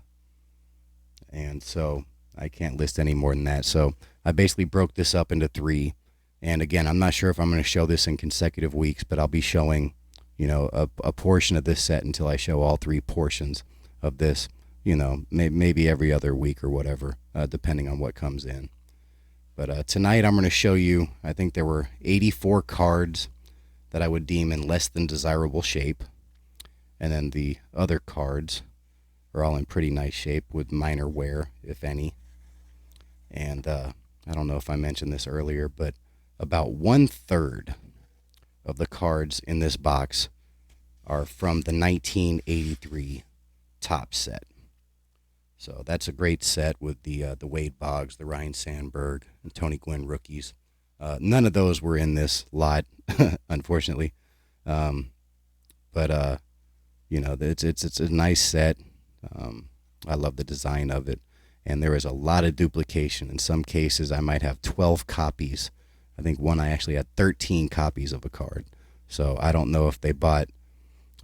And so I can't list any more than that. So I basically broke this up into 3. And again, I'm not sure if I'm going to show this in consecutive weeks, but I'll be showing, a portion of this set until I show all 3 portions of this, maybe every other week or whatever, depending on what comes in. But tonight I'm going to show you, I think there were 84 cards that I would deem in less than desirable shape. And then the other cards are all in pretty nice shape with minor wear, if any. And I don't know if I mentioned this earlier, but about 1/3 of the cards in this box are from the 1983 top set. So that's a great set with the Wade Boggs, the Ryan Sandberg, and Tony Gwynn rookies. None of those were in this lot, unfortunately. But it's a nice set. I love the design of it. And there is a lot of duplication. In some cases, I might have 12 copies. I think one I actually had 13 copies of a card. So I don't know if they bought,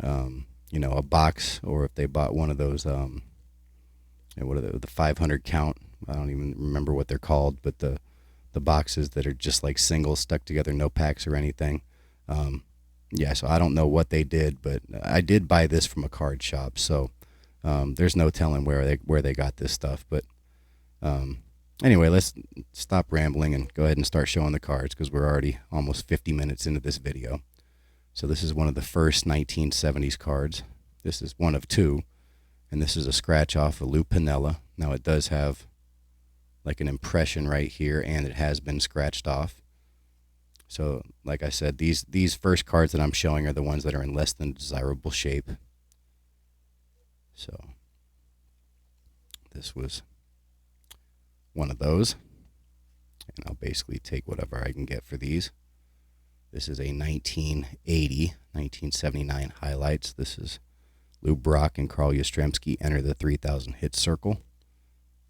a box or if they bought one of those, what are the 500 count. I don't even remember what they're called, but the boxes that are just like singles stuck together, no packs or anything. So I don't know what they did, but I did buy this from a card shop. So there's no telling where they got this stuff. But anyway, let's stop rambling and go ahead and start showing the cards because we're already almost 50 minutes into this video. So this is one of the first 1970s cards. This is one of 2, and this is a scratch off of Lou Piniella. Now it does have like an impression right here, and it has been scratched off. So like I said, these first cards that I'm showing are the ones that are in less than desirable shape. So this was one of those, and I'll basically take whatever I can get for these. This is a 1979 highlights. This is Lou Brock and Carl Yastrzemski enter the 3,000 hit circle.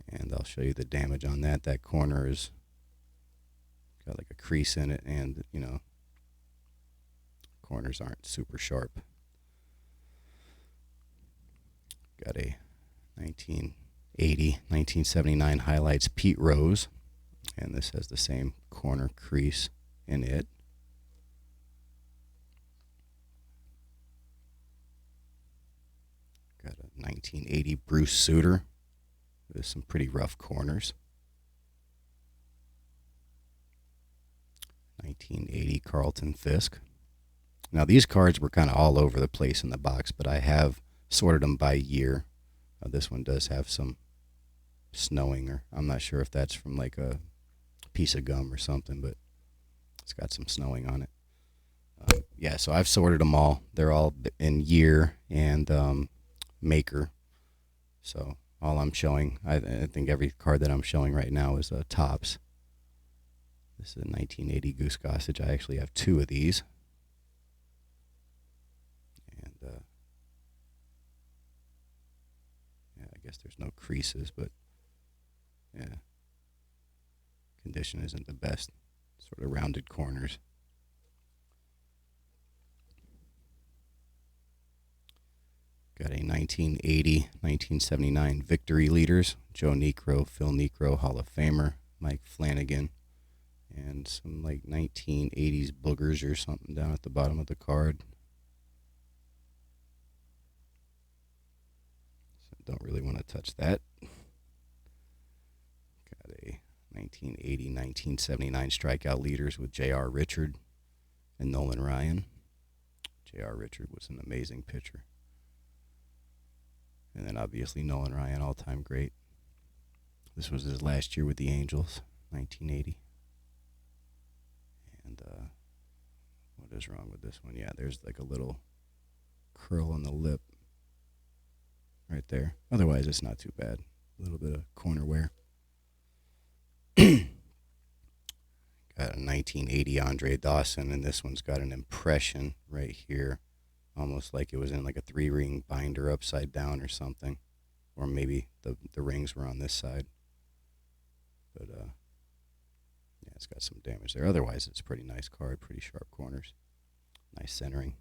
And I'll show you the damage on that. That corner is got like a crease in it, and you know, corners aren't super sharp. Got a 1979 Highlights Pete Rose, and this has the same corner crease in it. Got a 1980 Bruce Sutter with some pretty rough corners. 1980 Carlton Fisk. Now these cards were kind of all over the place in the box, but I have sorted them by year. This one does have some snowing, or I'm not sure if that's from like a piece of gum or something, but it's got some snowing on it. Yeah, so I've sorted them all. They're all in year and maker. So all I'm showing, I think every card that I'm showing right now is Topps. This is a 1980 Goose Gossage. I actually have two of these. And yeah, I guess there's no creases, but yeah, condition isn't the best. Sort of rounded corners. Got a 1980-1979 Victory Leaders. Joe Niekro, Phil Niekro, Hall of Famer, Mike Flanagan, and some like 1980s boogers or something down at the bottom of the card. So don't really want to touch that. Got a 1980-1979 Strikeout Leaders with J.R. Richard and Nolan Ryan. J.R. Richard was an amazing pitcher. And then obviously Nolan Ryan, all-time great. This was his last year with the Angels, 1980. And what is wrong with this one? Yeah, there's like a little curl on the lip right there. Otherwise, it's not too bad. A little bit of corner wear. Got a 1980 Andre Dawson, and this one's got an impression right here. Almost like it was in like a 3-ring binder upside down or something. Or maybe the rings were on this side. But, yeah, it's got some damage there. Otherwise, it's a pretty nice card. Pretty sharp corners. Nice centering.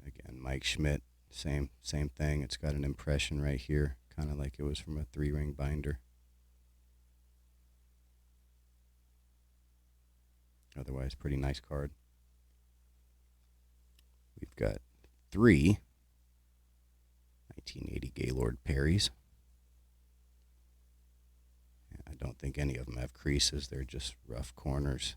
Again, Mike Schmidt, same thing. It's got an impression right here. Kind of like it was from a 3-ring binder. Otherwise, pretty nice card. We've got 3 1980 Gaylord Perrys. I don't think any of them have creases. They're just rough corners.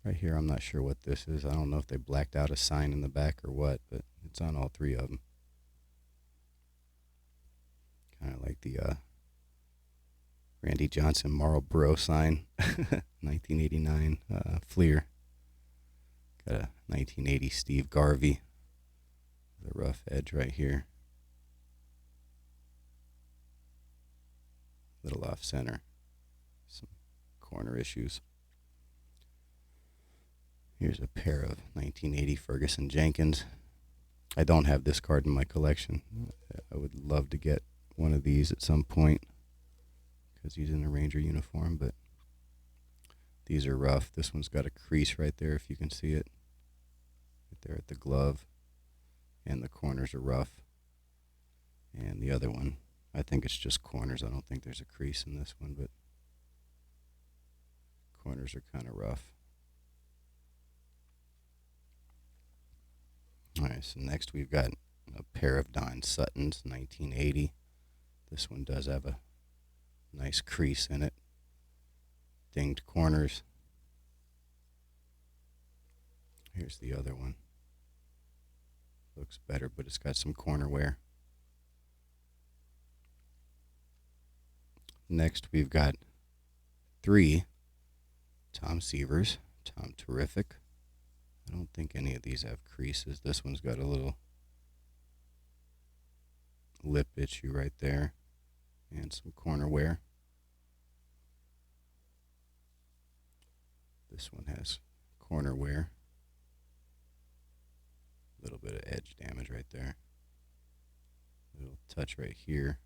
Right here, I'm not sure what this is. I don't know if they blacked out a sign in the back or what, but it's on all 3 of them. Kind of like the Randy Johnson Marlboro sign, 1989 Fleer. Got a 1980 Steve Garvey with a rough edge right here. Little off center. Some corner issues. Here's a pair of 1980 Ferguson Jenkins. I don't have this card in my collection. I would love to get one of these at some point, because he's in a Ranger uniform, but these are rough. This one's got a crease right there, if you can see it. Right there at the glove. And the corners are rough. And the other one, I think it's just corners. I don't think there's a crease in this one, but corners are kind of rough. Alright, so next we've got a pair of Don Suttons, 1980. This one does have a nice crease in it. Dinged corners. Here's the other one. Looks better, but it's got some corner wear. Next, we've got 3 Tom Seavers. Tom Terrific. I don't think any of these have creases. This one's got a little lip issue right there. And some corner wear. This one has corner wear. little bit of edge damage right there. Little touch right here.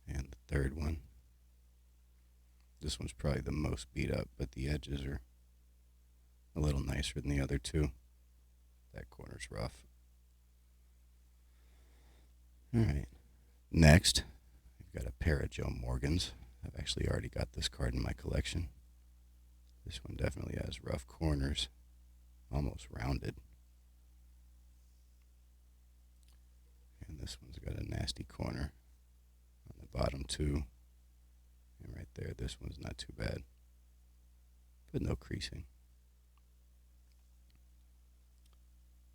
And the third one. This one's probably the most beat up, but the edges are a little nicer than the other two. That corner's rough. Alright. Next, we've got a pair of Joe Morgans. I've actually already got this card in my collection. This one definitely has rough corners, almost rounded. And this one's got a nasty corner on the bottom too. And right there, this one's not too bad, but no creasing.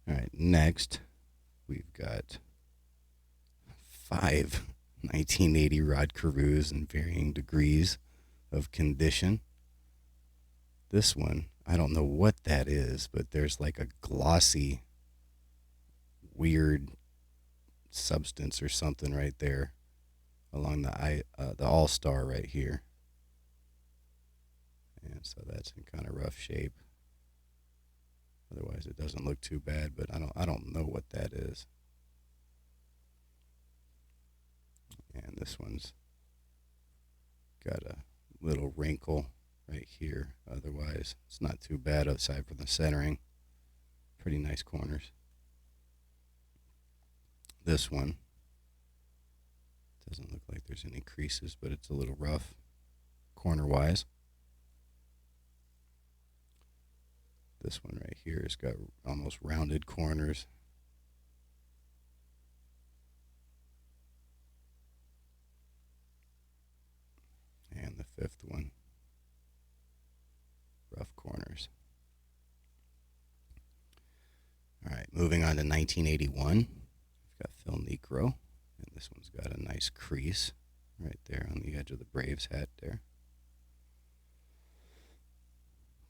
Alright, next we've got 5 1980 Rod Carews in varying degrees of condition. This one, I don't know what that is, but there's like a glossy, weird substance or something right there along the All-Star right here. And so that's in kind of rough shape. Otherwise, it doesn't look too bad, but I don't know what that is. And this one's got a little wrinkle right here. Otherwise, it's not too bad aside from the centering. Pretty nice corners. This one doesn't look like there's any creases, but it's a little rough corner-wise. This one right here has got almost rounded corners. And the fifth one, rough corners. All right, moving on to 1981. We've got Phil Necro, and this one's got a nice crease right there on the edge of the Braves hat there.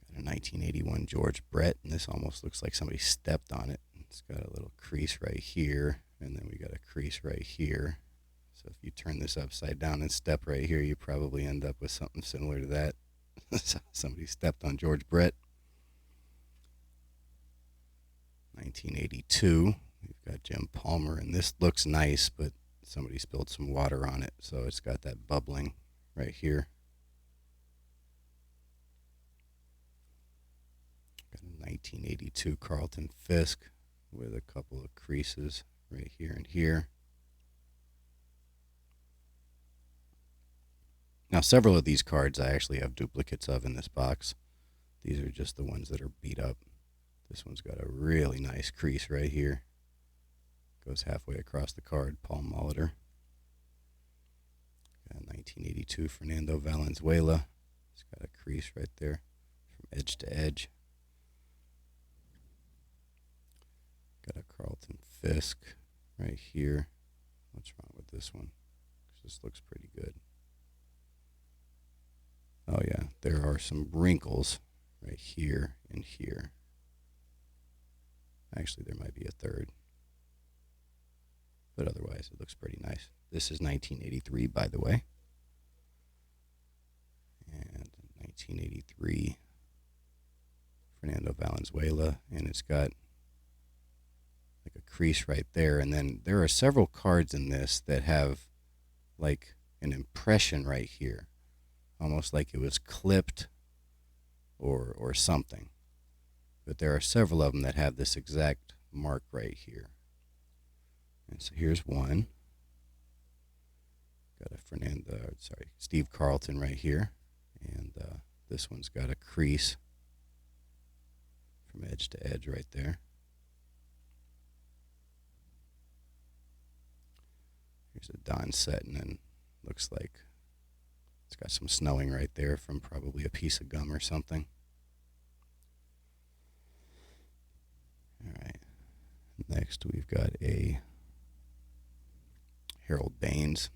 Got a 1981 George Brett, and this almost looks like somebody stepped on it. It's got a little crease right here, and then we got a crease right here. So if you turn this upside down and step right here, you probably end up with something similar to that. Somebody stepped on George Brett. 1982, we've got Jim Palmer, and this looks nice, but somebody spilled some water on it, so it's got that bubbling right here. Got a 1982 Carlton Fisk with a couple of creases right here and here. Now, several of these cards I actually have duplicates of in this box. These are just the ones that are beat up. This one's got a really nice crease right here. Goes halfway across the card, Paul Molitor. Got a 1982 Fernando Valenzuela. It's got a crease right there from edge to edge. Got a Carlton Fisk right here. What's wrong with this one? This looks pretty good. Oh yeah, there are some wrinkles right here and here. Actually, there might be a third. But otherwise, it looks pretty nice. This is 1983, by the way. And 1983 Fernando Valenzuela. And it's got like a crease right there. And then there are several cards in this that have like an impression right here. Almost like it was clipped or something. But there are several of them that have this exact mark right here. And so here's one. Got a Steve Carlton right here. And this one's got a crease from edge to edge right there. Here's a Don Sutton, and looks like it's got some snowing right there from probably a piece of gum or something. All right. Next, we've got a Harold Baines,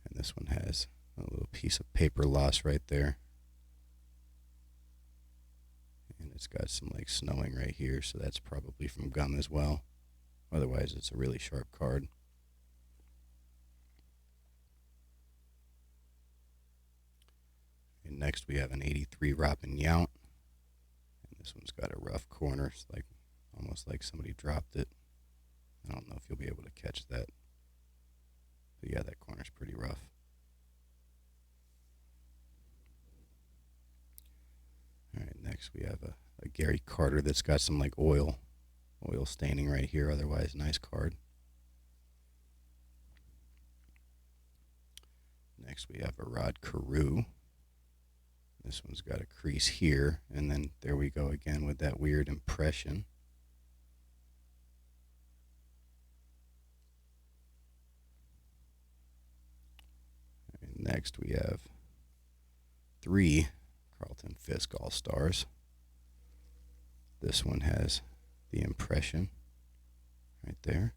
and this one has a little piece of paper loss right there. And it's got some like snowing right here, so that's probably from gum as well. Otherwise, it's a really sharp card. And next we have an 83 Robin Yount. This one's got a rough corner. It's like almost like somebody dropped it. I don't know if you'll be able to catch that. But yeah, that corner's pretty rough. Alright, next we have a Gary Carter that's got some like oil staining right here. Otherwise, nice card. Next we have a Rod Carew. This one's got a crease here, and then there we go again with that weird impression. And next we have 3 Carlton Fisk All-Stars. This one has the impression right there.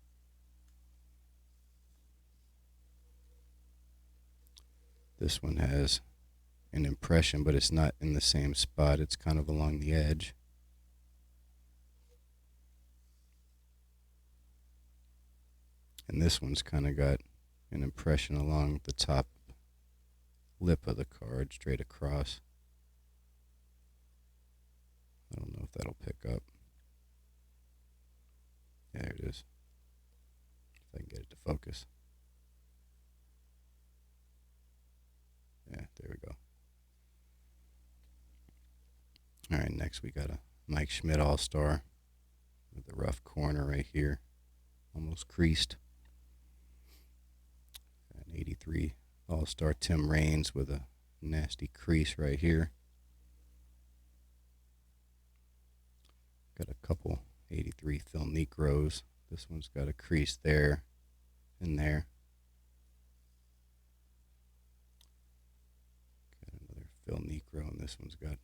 This one has an impression, but it's not in the same spot. It's kind of along the edge. And this one's kind of got an impression along the top lip of the card, straight across. I don't know if that'll pick up. Yeah, there it is. If I can get it to focus. Yeah, there we go. All right, next we got a Mike Schmidt All-Star with a rough corner right here, almost creased. Got an 83 All-Star Tim Raines with a nasty crease right here. Got a couple 83 Phil Necros. This one's got a crease there and there. Got another Phil Necro, and this one's got a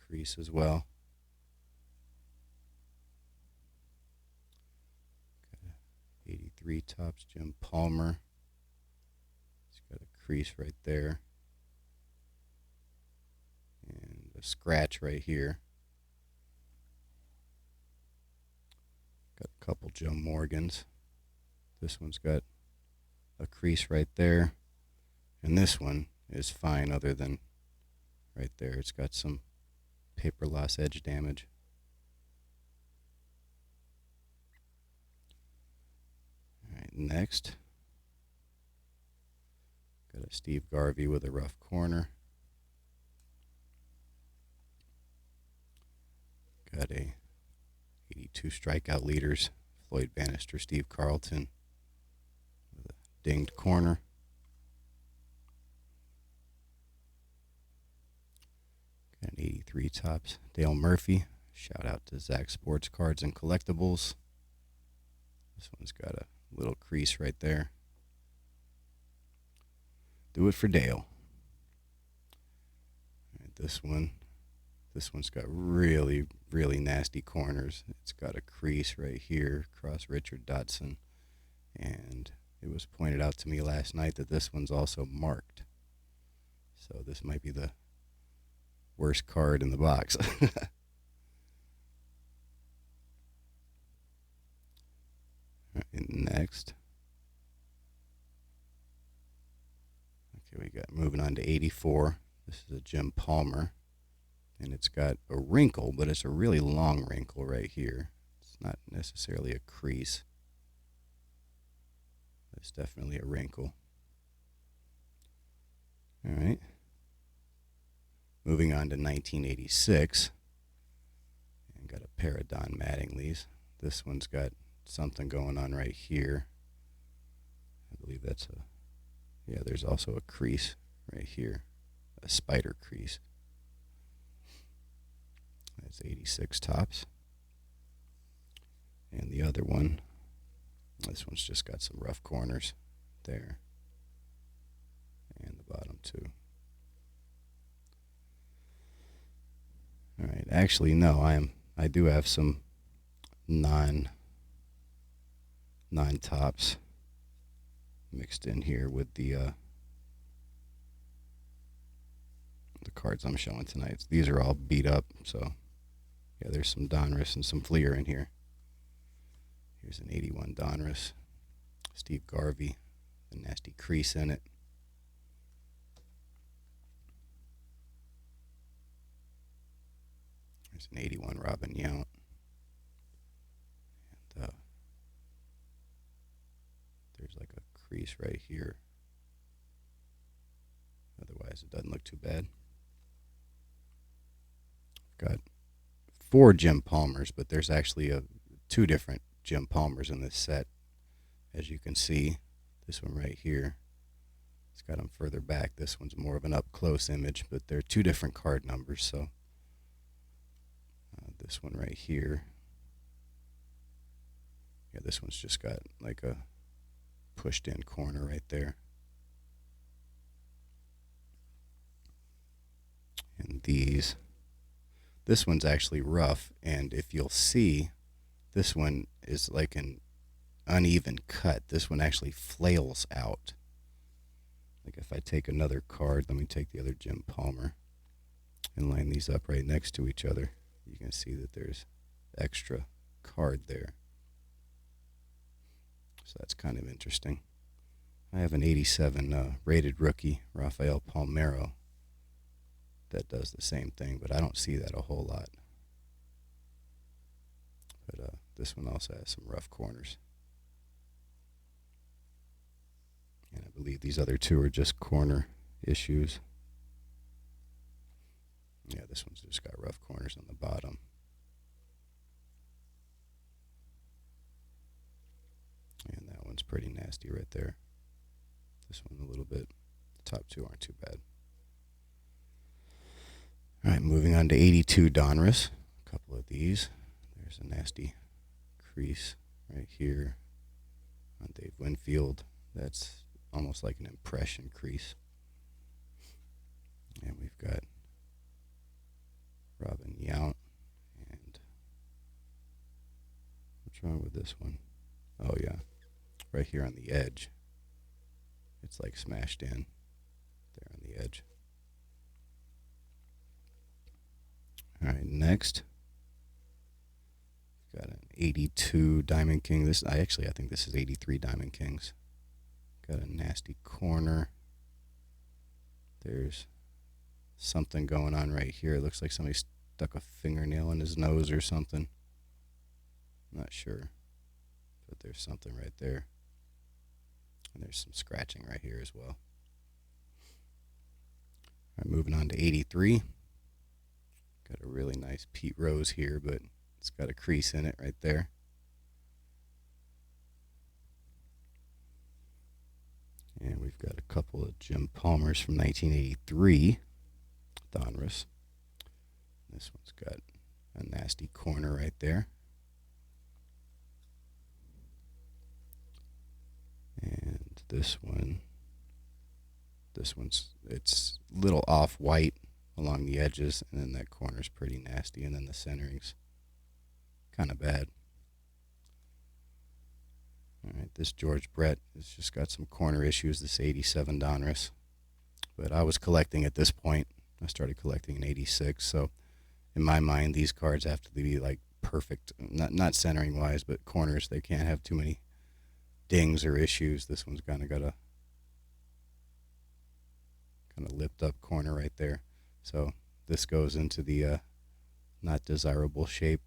crease as well. Got a 83 Topps Jim Palmer. It's got a crease right there. And a scratch right here. Got a couple Joe Morgans. This one's got a crease right there. And this one is fine other than right there. It's got some paper loss edge damage. Alright, next. Got a Steve Garvey with a rough corner. Got a 82 strikeout leaders, Floyd Bannister, Steve Carlton, with a dinged corner. Got an 83 Topps Dale Murphy. Shout out to Zach Sports Cards and Collectibles. This one's got a little crease right there. Do it for Dale. All right, this one's got really, really nasty corners. It's got a crease right here across Richard Dotson. And it was pointed out to me last night that this one's also marked. So this might be the worst card in the box. Right, next. Okay, we got moving on to 84. This is a Jim Palmer. And it's got a wrinkle, but it's a really long wrinkle right here. It's not necessarily a crease. It's definitely a wrinkle. All right. Moving on to 1986. And got a pair of Don Mattingly's. This one's got something going on right here. I believe that's yeah, there's also a crease right here. A spider crease. That's 86 Topps. And the other one, this one's just got some rough corners there. And the bottom too. All right, actually no, I do have some non Topps mixed in here with the cards I'm showing tonight. These are all beat up, so yeah, there's some Donruss and some Fleer in here. Here's an 81 Donruss. Steve Garvey, a nasty crease in it. There's an 81 Robin Yount. And there's like a crease right here. Otherwise, it doesn't look too bad. Got 4 Jim Palmers, but there's actually 2 different Jim Palmers in this set. As you can see, this one right here, it's got them further back. This one's more of an up-close image, but they're 2 different card numbers. So this one right here, yeah, this one's just got like a pushed-in corner right there. And this one's actually rough, and if you'll see, this one is like an uneven cut. This one actually flails out. Like if I take another card, let me take the other Jim Palmer and line these up right next to each other. You can see that there's extra card there. So that's kind of interesting. I have an 87 rated rookie, Rafael Palmeiro, that does the same thing, but I don't see that a whole lot. But this one also has some rough corners. And I believe these other 2 are just corner issues. Yeah, this one's just got rough corners on the bottom. And that one's pretty nasty right there. This one a little bit. The top 2 aren't too bad. All right, moving on to 82 Donruss. A couple of these. There's a nasty crease right here on Dave Winfield. That's almost like an impression crease. And we've got Robin Yount. And what's wrong with this one? Oh, yeah. Right here on the edge. It's like smashed in there on the edge. All right, next. Got an 82 Diamond King. I think this is 83 Diamond Kings. Got a nasty corner. There's something going on right here. It looks like somebody stuck a fingernail in his nose or something. I'm not sure, but there's something right there. And there's some scratching right here as well. All right, moving on to 83. Got a really nice Pete Rose here, but it's got a crease in it right there. And we've got a couple of Jim Palmers from 1983, Donruss. This one's got a nasty corner right there. And this one's it's a little off-white along the edges, and then that corner's pretty nasty, and then the centering's kind of bad. All right, this George Brett has just got some corner issues, this 87 Donruss. But I was collecting at this point. I started collecting in 86, so in my mind, these cards have to be like perfect, not centering-wise, but corners. They can't have too many dings or issues. This one's kind of got a kind of lipped up corner right there. So this goes into the not desirable shape,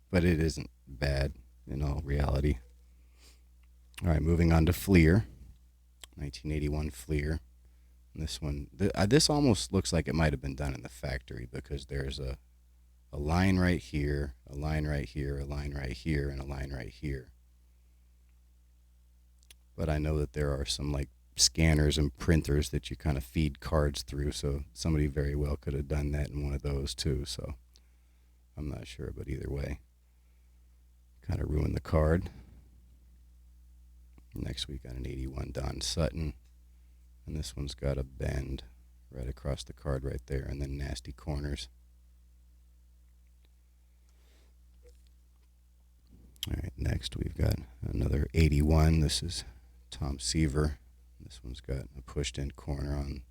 but it isn't bad in all reality. All right, moving on to Fleer, 1981 Fleer. And this one, this almost looks like it might have been done in the factory, because there's a line right here, a line right here, a line right here, and a line right here. But I know that there are some like scanners and printers that you kind of feed cards through, so somebody very well could have done that in one of those too, so I'm not sure, but either way, kind of ruined the card. Next we got an 81 Don Sutton, and this one's got a bend right across the card right there, and then nasty corners. All right, next we've got another 81. This is Tom Seaver. This one's got a pushed-in corner on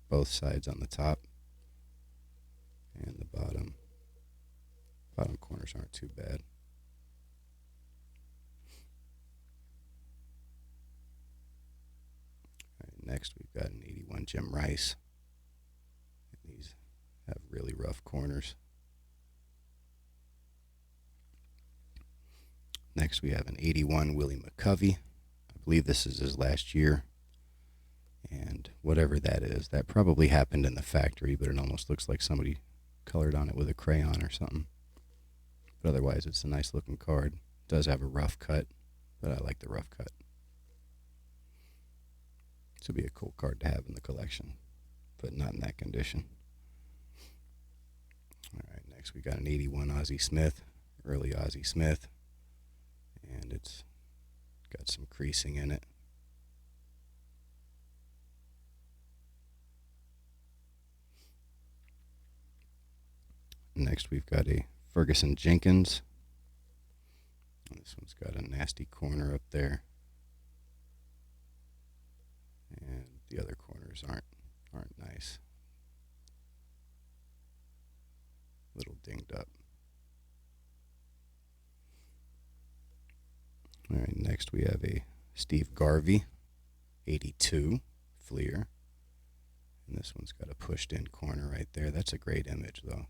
both sides on the top, and the bottom corners aren't too bad. All right, next we've got an 81 Jim Rice. And these have really rough corners. Next we have an 81 Willie McCovey. I believe this is his last year. And whatever that is, that probably happened in the factory, but it almost looks like somebody colored on it with a crayon or something. But otherwise, it's a nice looking card. It does have a rough cut, but I like the rough cut. This would be a cool card to have in the collection, but not in that condition. All right, next we got an 81 Ozzie Smith, early Ozzie Smith, and it's got some creasing in it. Next we've got a Ferguson Jenkins. This one's got a nasty corner up there, and the other corners aren't nice. A little dinged up. All right, next we have a Steve Garvey 82 Fleer, and this one's got a pushed in corner right there. That's a great image though.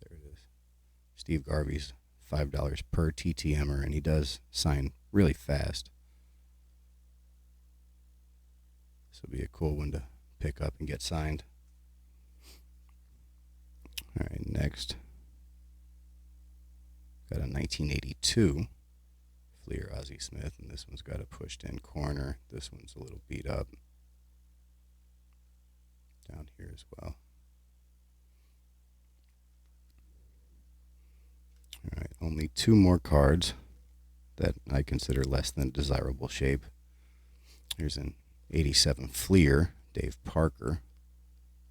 There it is. Steve Garvey's $5 per TTMer, and he does sign really fast. This will be a cool one to pick up and get signed. All right, next, got a 1982 Fleer Ozzie Smith, and this one's got a pushed in corner. This one's a little beat up down here as well. All right, only two more cards that I consider less than desirable shape. Here's an 87 Fleer, Dave Parker,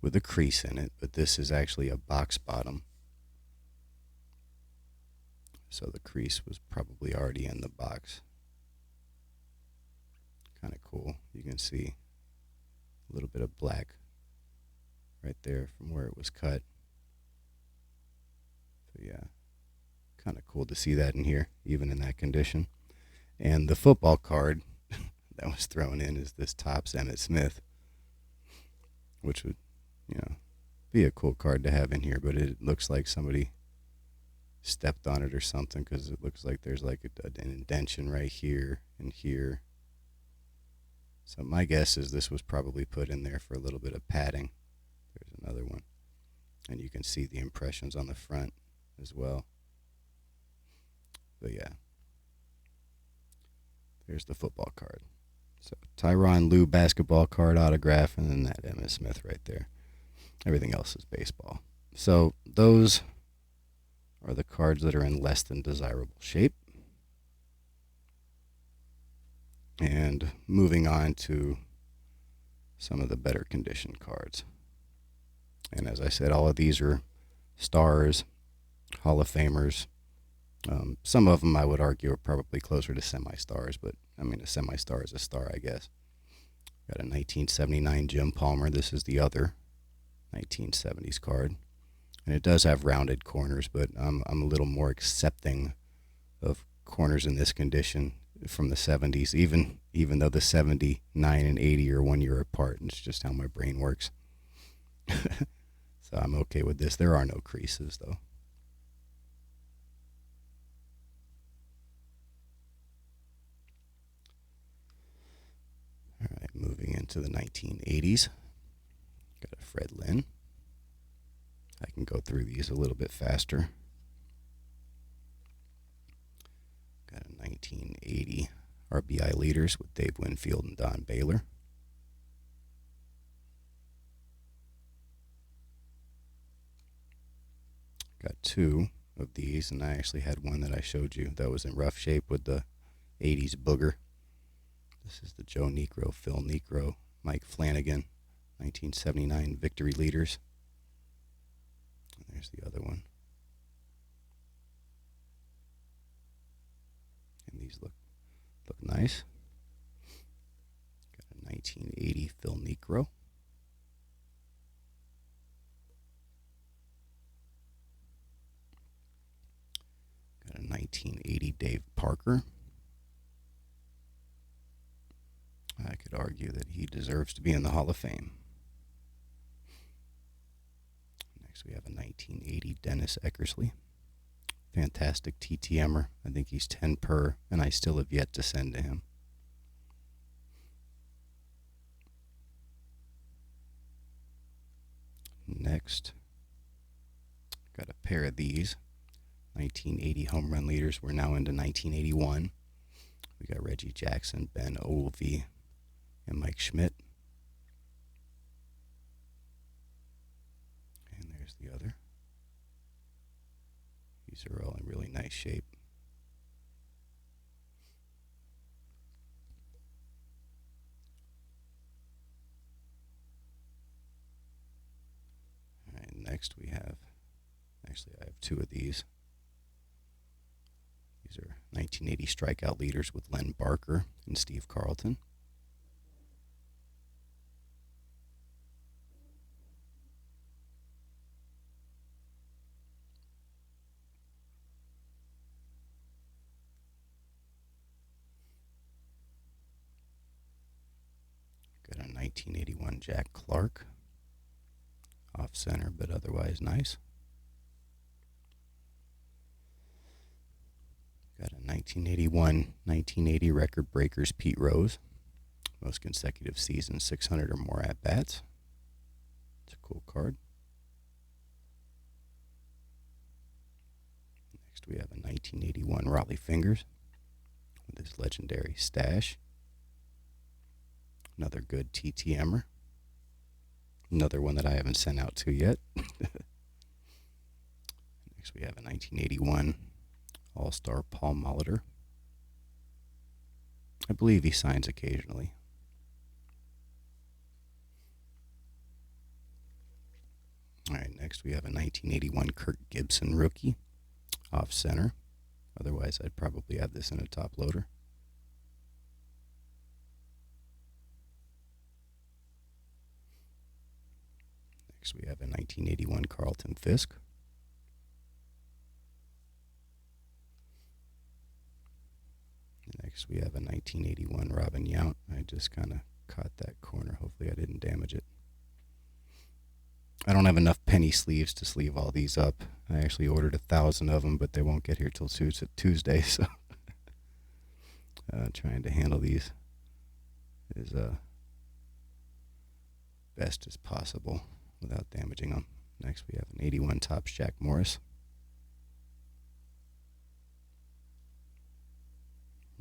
with a crease in it, but this is actually a box bottom. So the crease was probably already in the box. Kind of cool. You can see a little bit of black right there from where it was cut. So yeah, kind of cool to see that in here, even in that condition. And the football card that was thrown in is this Topps Emmitt Smith, which would, be a cool card to have in here, but it looks like somebody stepped on it or something, because it looks like there's like an indentation right here and here. So my guess is this was probably put in there for a little bit of padding. There's another one, and you can see the impressions on the front as well. But yeah, there's the football card. So Tyronn Lue basketball card autograph, and then that Emmitt Smith right there. Everything else is baseball. So those are the cards that are in less than desirable shape. And moving on to some of the better condition cards. And as I said, all of these are stars, Hall of Famers. Some of them I would argue are probably closer to semi-stars, but I mean, a semi-star is a star, I guess. Got a 1979 Jim Palmer. This is the other 1970s card. And it does have rounded corners, but I'm a little more accepting of corners in this condition from the 70s, even though the 79 and 80 are 1 year apart. It's just how my brain works. So I'm okay with this. There are no creases, though. All right, moving into the 1980s. Got a Fred Lynn. I can go through these a little bit faster. Got a 1980 RBI leaders with Dave Winfield and Don Baylor. Got two of these, and I actually had one that I showed you that was in rough shape with the 80s booger. This is the Joe Niekro, Phil Niekro, Mike Flanagan, 1979 victory leaders. And there's the other one. And these look nice. Got a 1980 Phil Niekro. Got a 1980 Dave Parker. I could argue that he deserves to be in the Hall of Fame. Next we have a 1980 Dennis Eckersley. Fantastic TTMer. I think he's 10 per, and I still have yet to send to him. Next, got a pair of these 1980 home run leaders. We're now into 1981. We got Reggie Jackson, Ben Oglivie, and Mike Schmidt. And there's the other. These are all in really nice shape. All right, next we have, actually I have two of these. These are 1980 strikeout leaders with Len Barker and Steve Carlton. Got a 1981 Jack Clark. Off center, but otherwise nice. Got a 1981-1980 record breakers Pete Rose. Most consecutive seasons, 600 or more at-bats. It's a cool card. Next we have a 1981 Raleigh Fingers with his legendary stash. Another good TTMer. Another one that I haven't sent out to yet. Next we have a 1981 All-Star Paul Molitor. I believe he signs occasionally. All right, next we have a 1981 Kirk Gibson rookie, off center. Otherwise, I'd probably have this in a top loader. Next we have a 1981 Carlton Fisk. Next we have a 1981 Robin Yount. I just kind of caught that corner. Hopefully I didn't damage it. I don't have enough penny sleeves to sleeve all these up. I actually ordered 1,000 of them, but they won't get here till Tuesday, so trying to handle these as best as possible without damaging them. Next we have an 81 Topps Jack Morris.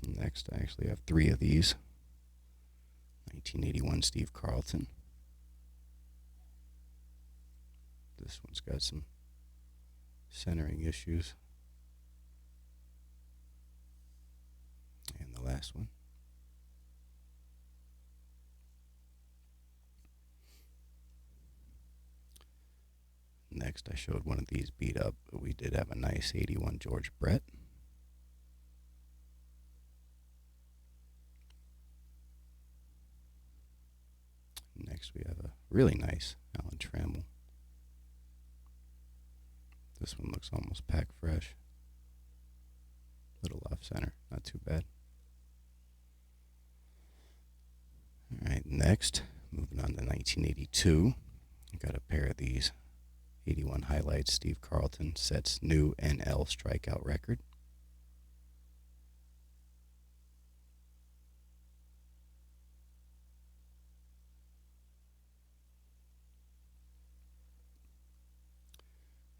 Next I actually have three of these. 1981 Steve Carlton. This one's got some centering issues. And the last one. Next, I showed one of these beat up, but we did have a nice 81 George Brett. Next, we have a really nice Alan Trammell. This one looks almost pack fresh. Little off center, not too bad. All right, next, moving on to 1982. I got a pair of these 81 highlights. Steve Carlton sets new NL strikeout record.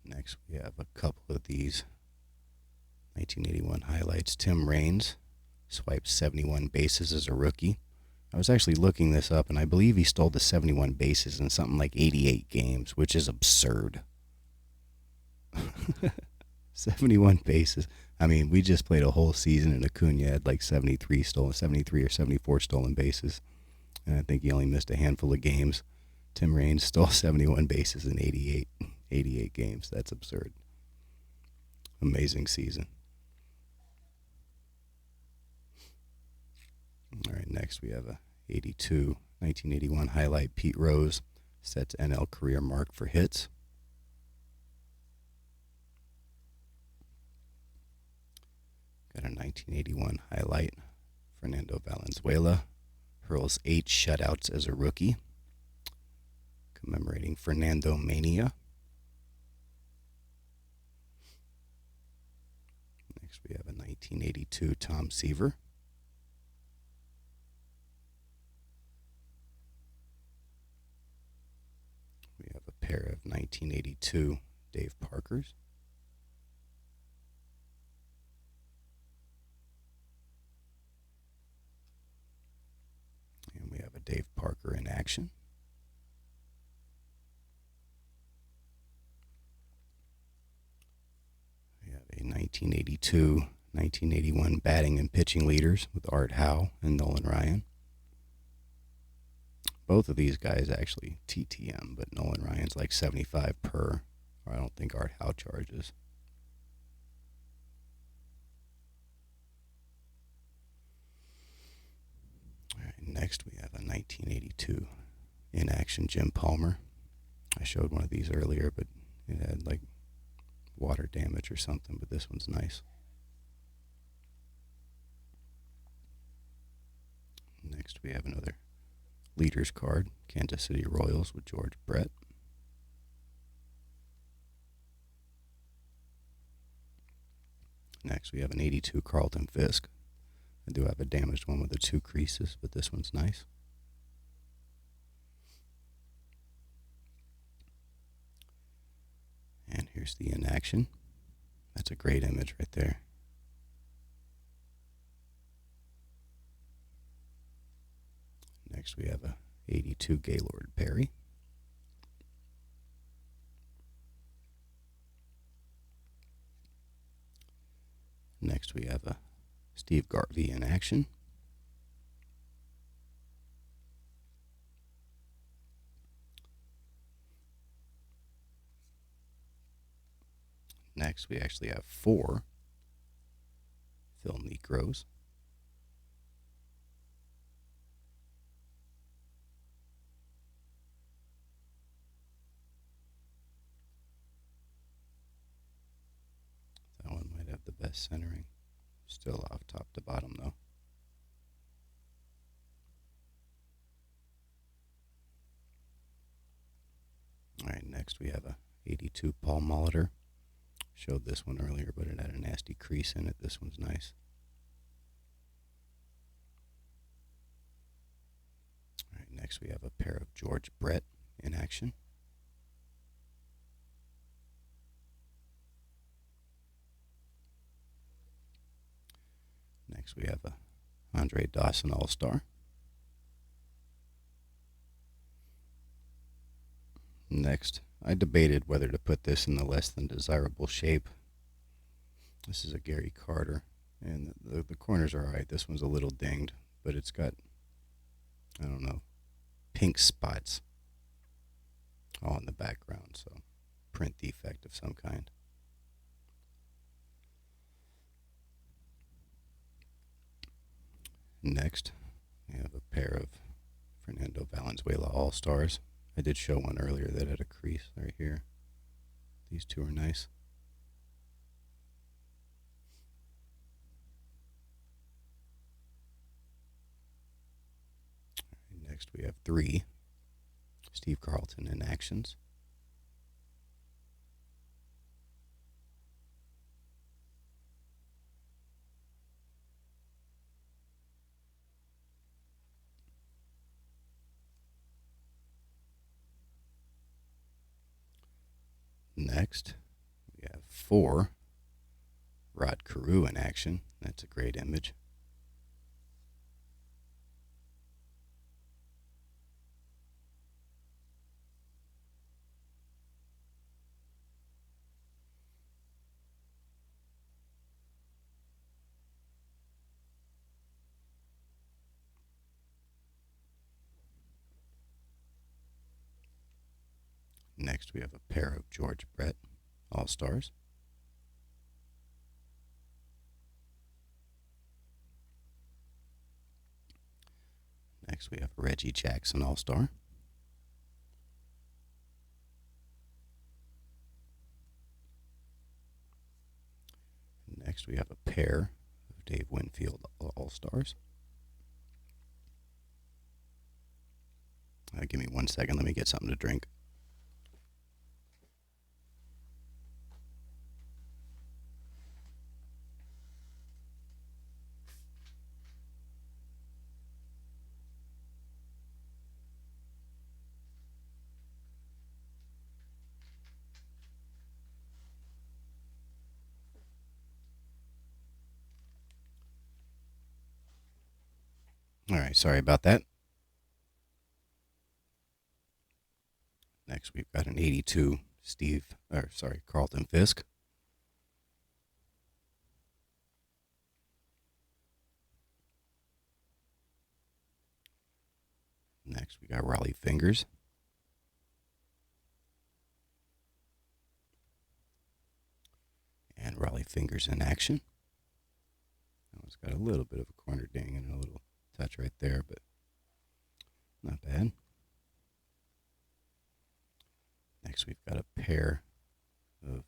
Next, we have a couple of these 1981 highlights. Tim Raines swipes 71 bases as a rookie. I was actually looking this up, and I believe he stole the 71 bases in something like 88 games, which is absurd. 71 bases. I mean, we just played a whole season, and Acuna had like 73 or 74 stolen bases, and I think he only missed a handful of games. Tim Raines stole 71 bases in 88 games. That's absurd. Amazing season. All right, next we have a 1981 highlight. Pete Rose sets NL career mark for hits. Got a 1981 highlight. Fernando Valenzuela hurls 8 shutouts as a rookie, commemorating Fernando Mania. we have a 1982 Tom Seaver. We have a pair of 1982 Dave Parkers. And we have a Dave Parker in action. We have a 1982, 1981 batting and pitching leaders with Art Howe and Nolan Ryan. Both of these guys actually TTM, but Nolan Ryan's like 75 per. Or I don't think Art Howe charges. All right, next we have a 1982 in action Jim Palmer. I showed one of these earlier, but it had like water damage or something, but this one's nice. Next we have another leaders card, Kansas City Royals with George Brett. Next we have an 82 Carlton Fisk. I do have a damaged one with the 2 creases, but this one's nice. And here's the in action. That's a great image right there. Next we have a 82 Gaylord Perry. Next we have a Steve Garvey in action. Next we actually have 4 Phil Niekros. That one might have the best centering. Still off top to bottom though. Alright, next we have a 82 Paul Molitor. Showed this one earlier, but it had a nasty crease in it. This one's nice. Alright, next we have a pair of George Brett in action. Next we have a Andre Dawson All-Star. Next, I debated whether to put this in the less than desirable shape. This is a Gary Carter, and the corners are alright. This one's a little dinged, but it's got, I don't know, pink spots all in the background, so print defect of some kind. Next, we have a pair of Fernando Valenzuela All-Stars. I did show one earlier that had a crease right here. These two are nice. Right, next we have 3 Steve Carlton in actions. Next, we have 4 Rod Carew in action. That's a great image. Next, we have a pair of George Brett All-Stars. Next, we have a Reggie Jackson All-Star. Next, we have a pair of Dave Winfield All-Stars. Give me 1 second. Let me get something to drink. All right, sorry about that. Next, we've got an 82 Carlton Fisk. Next, we got Raleigh Fingers. And Raleigh Fingers in action. Oh, it's got a little bit of a corner ding and a little touch right there, but not bad. Next, we've got a pair of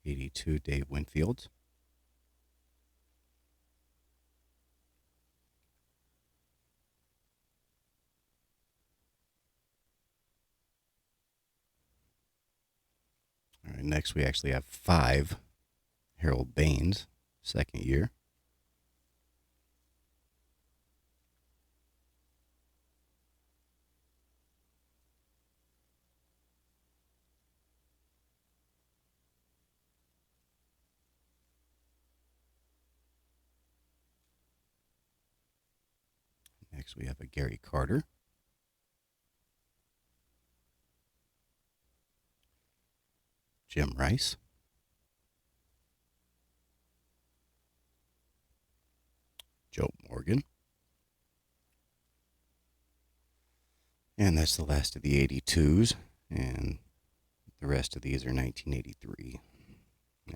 82 Dave Winfields. All right, next we actually have 5 Harold Baines, second year. Next we have a Gary Carter. Jim Rice. Joe Morgan. And that's the last of the 82s. And the rest of these are 1983.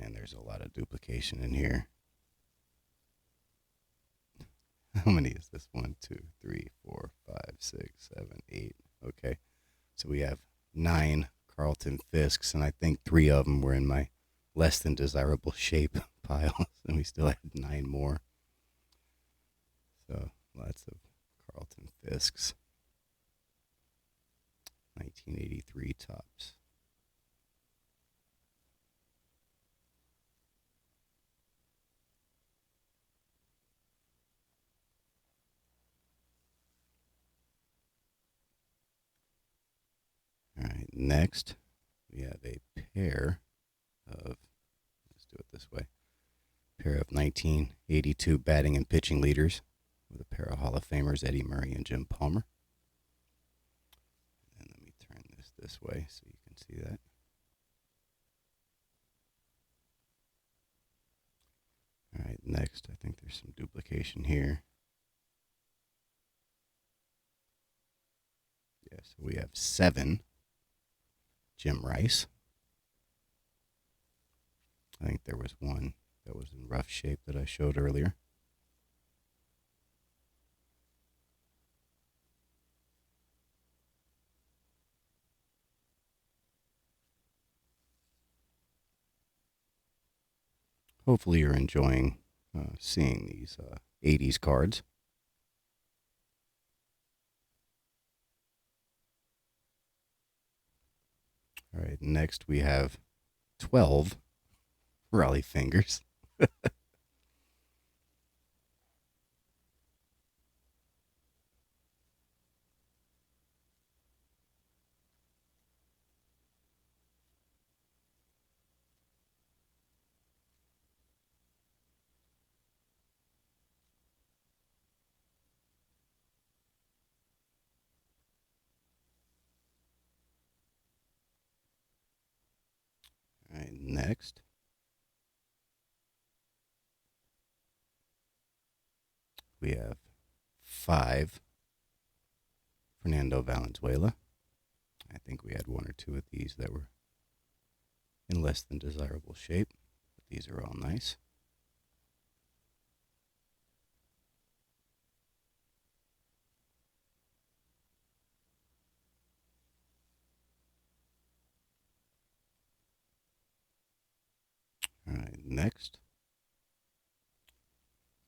And there's a lot of duplication in here. How many is this? 1, 2, 3, 4, 5, 6, 7, 8. Okay. So we have 9 Carlton Fisks, and I think 3 of them were in my less than desirable shape pile. And we still had 9 more. So lots of Carlton Fisks. 1983 tops. All right, next we have a pair of, let's do it this way, pair of 1982 batting and pitching leaders with a pair of Hall of Famers, Eddie Murray and Jim Palmer. And let me turn this way so you can see that. All right, next, I think there's some duplication here. Yeah, so we have 7 Jim Rice. I think there was one that was in rough shape that I showed earlier. Hopefully you're enjoying seeing these 80s cards. All right, next we have 12 Raleigh Fingers. All right, next we have 5 Fernando Valenzuela. I think we had 1 or 2 of these that were in less than desirable shape, but these are all nice. All right, next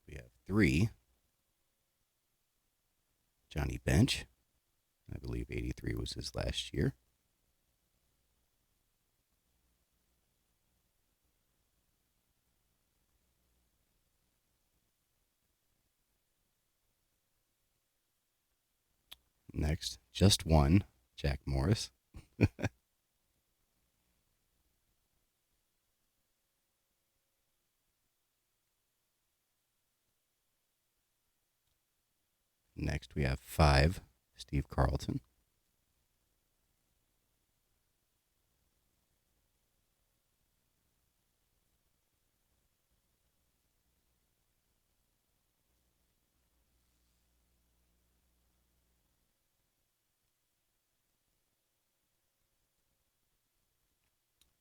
we have 3 Johnny Bench. I believe 83 was his last year. Next, just 1 Jack Morris. Next we have 5, Steve Carlton.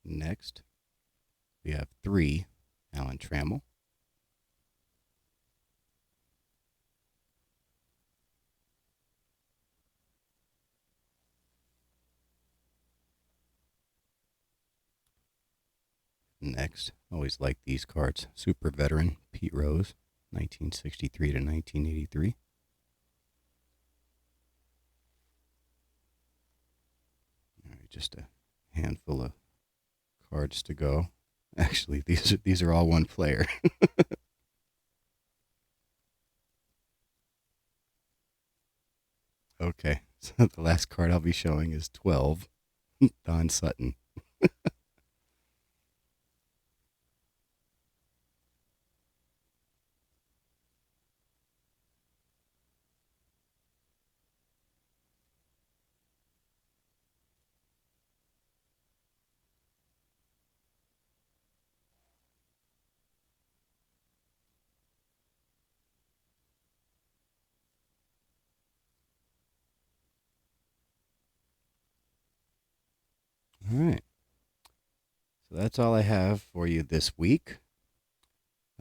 Next we have 3, Alan Trammell. Next, always like these cards. Super veteran Pete Rose, 1963 to 1983. All right, just a handful of cards to go. Actually, these are all one player. Okay, so the last card I'll be showing is 12, Don Sutton. All right. So that's all I have for you this week.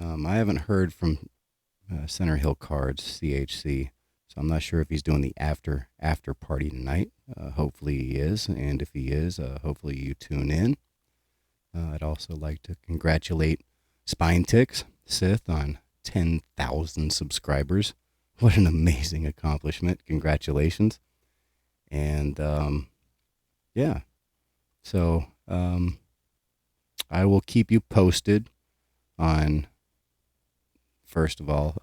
I haven't heard from Center Hill Cards, CHC, so I'm not sure if he's doing the after party tonight. Hopefully he is, and if he is, hopefully you tune in. I'd also like to congratulate Spine Ticks, Sith, on 10,000 subscribers. What an amazing accomplishment. Congratulations. And yeah, so I will keep you posted on, first of all,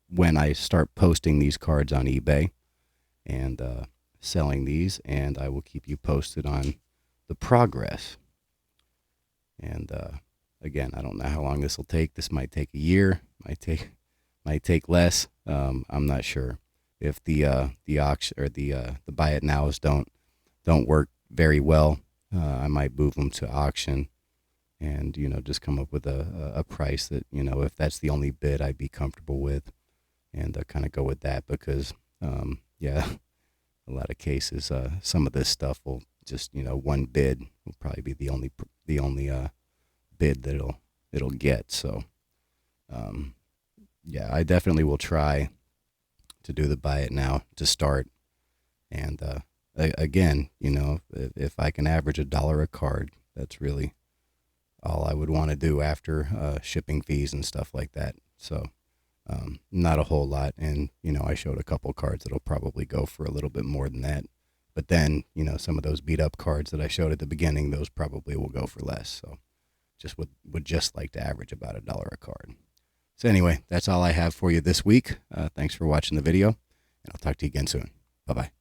when I start posting these cards on eBay and selling these, and I will keep you posted on the progress. And again, I don't know how long this will take. This might take a year, might take less. I'm not sure. If the auction or the buy it nows don't work very well, I might move them to auction, and just come up with a price that if that's the only bid I'd be comfortable with, and kind of go with that, because yeah, a lot of cases some of this stuff will just one bid will probably be the only bid that it'll get. So yeah, I definitely will try to do the buy it now to start, and again, if I can average $1 a card, that's really all I would want to do after shipping fees and stuff like that. So not a whole lot. And I showed a couple cards that'll probably go for a little bit more than that, but then some of those beat up cards that I showed at the beginning, those probably will go for less. So just would just like to average about $1 a card. So anyway, that's all I have for you this week. Thanks for watching the video, and I'll talk to you again soon. Bye bye.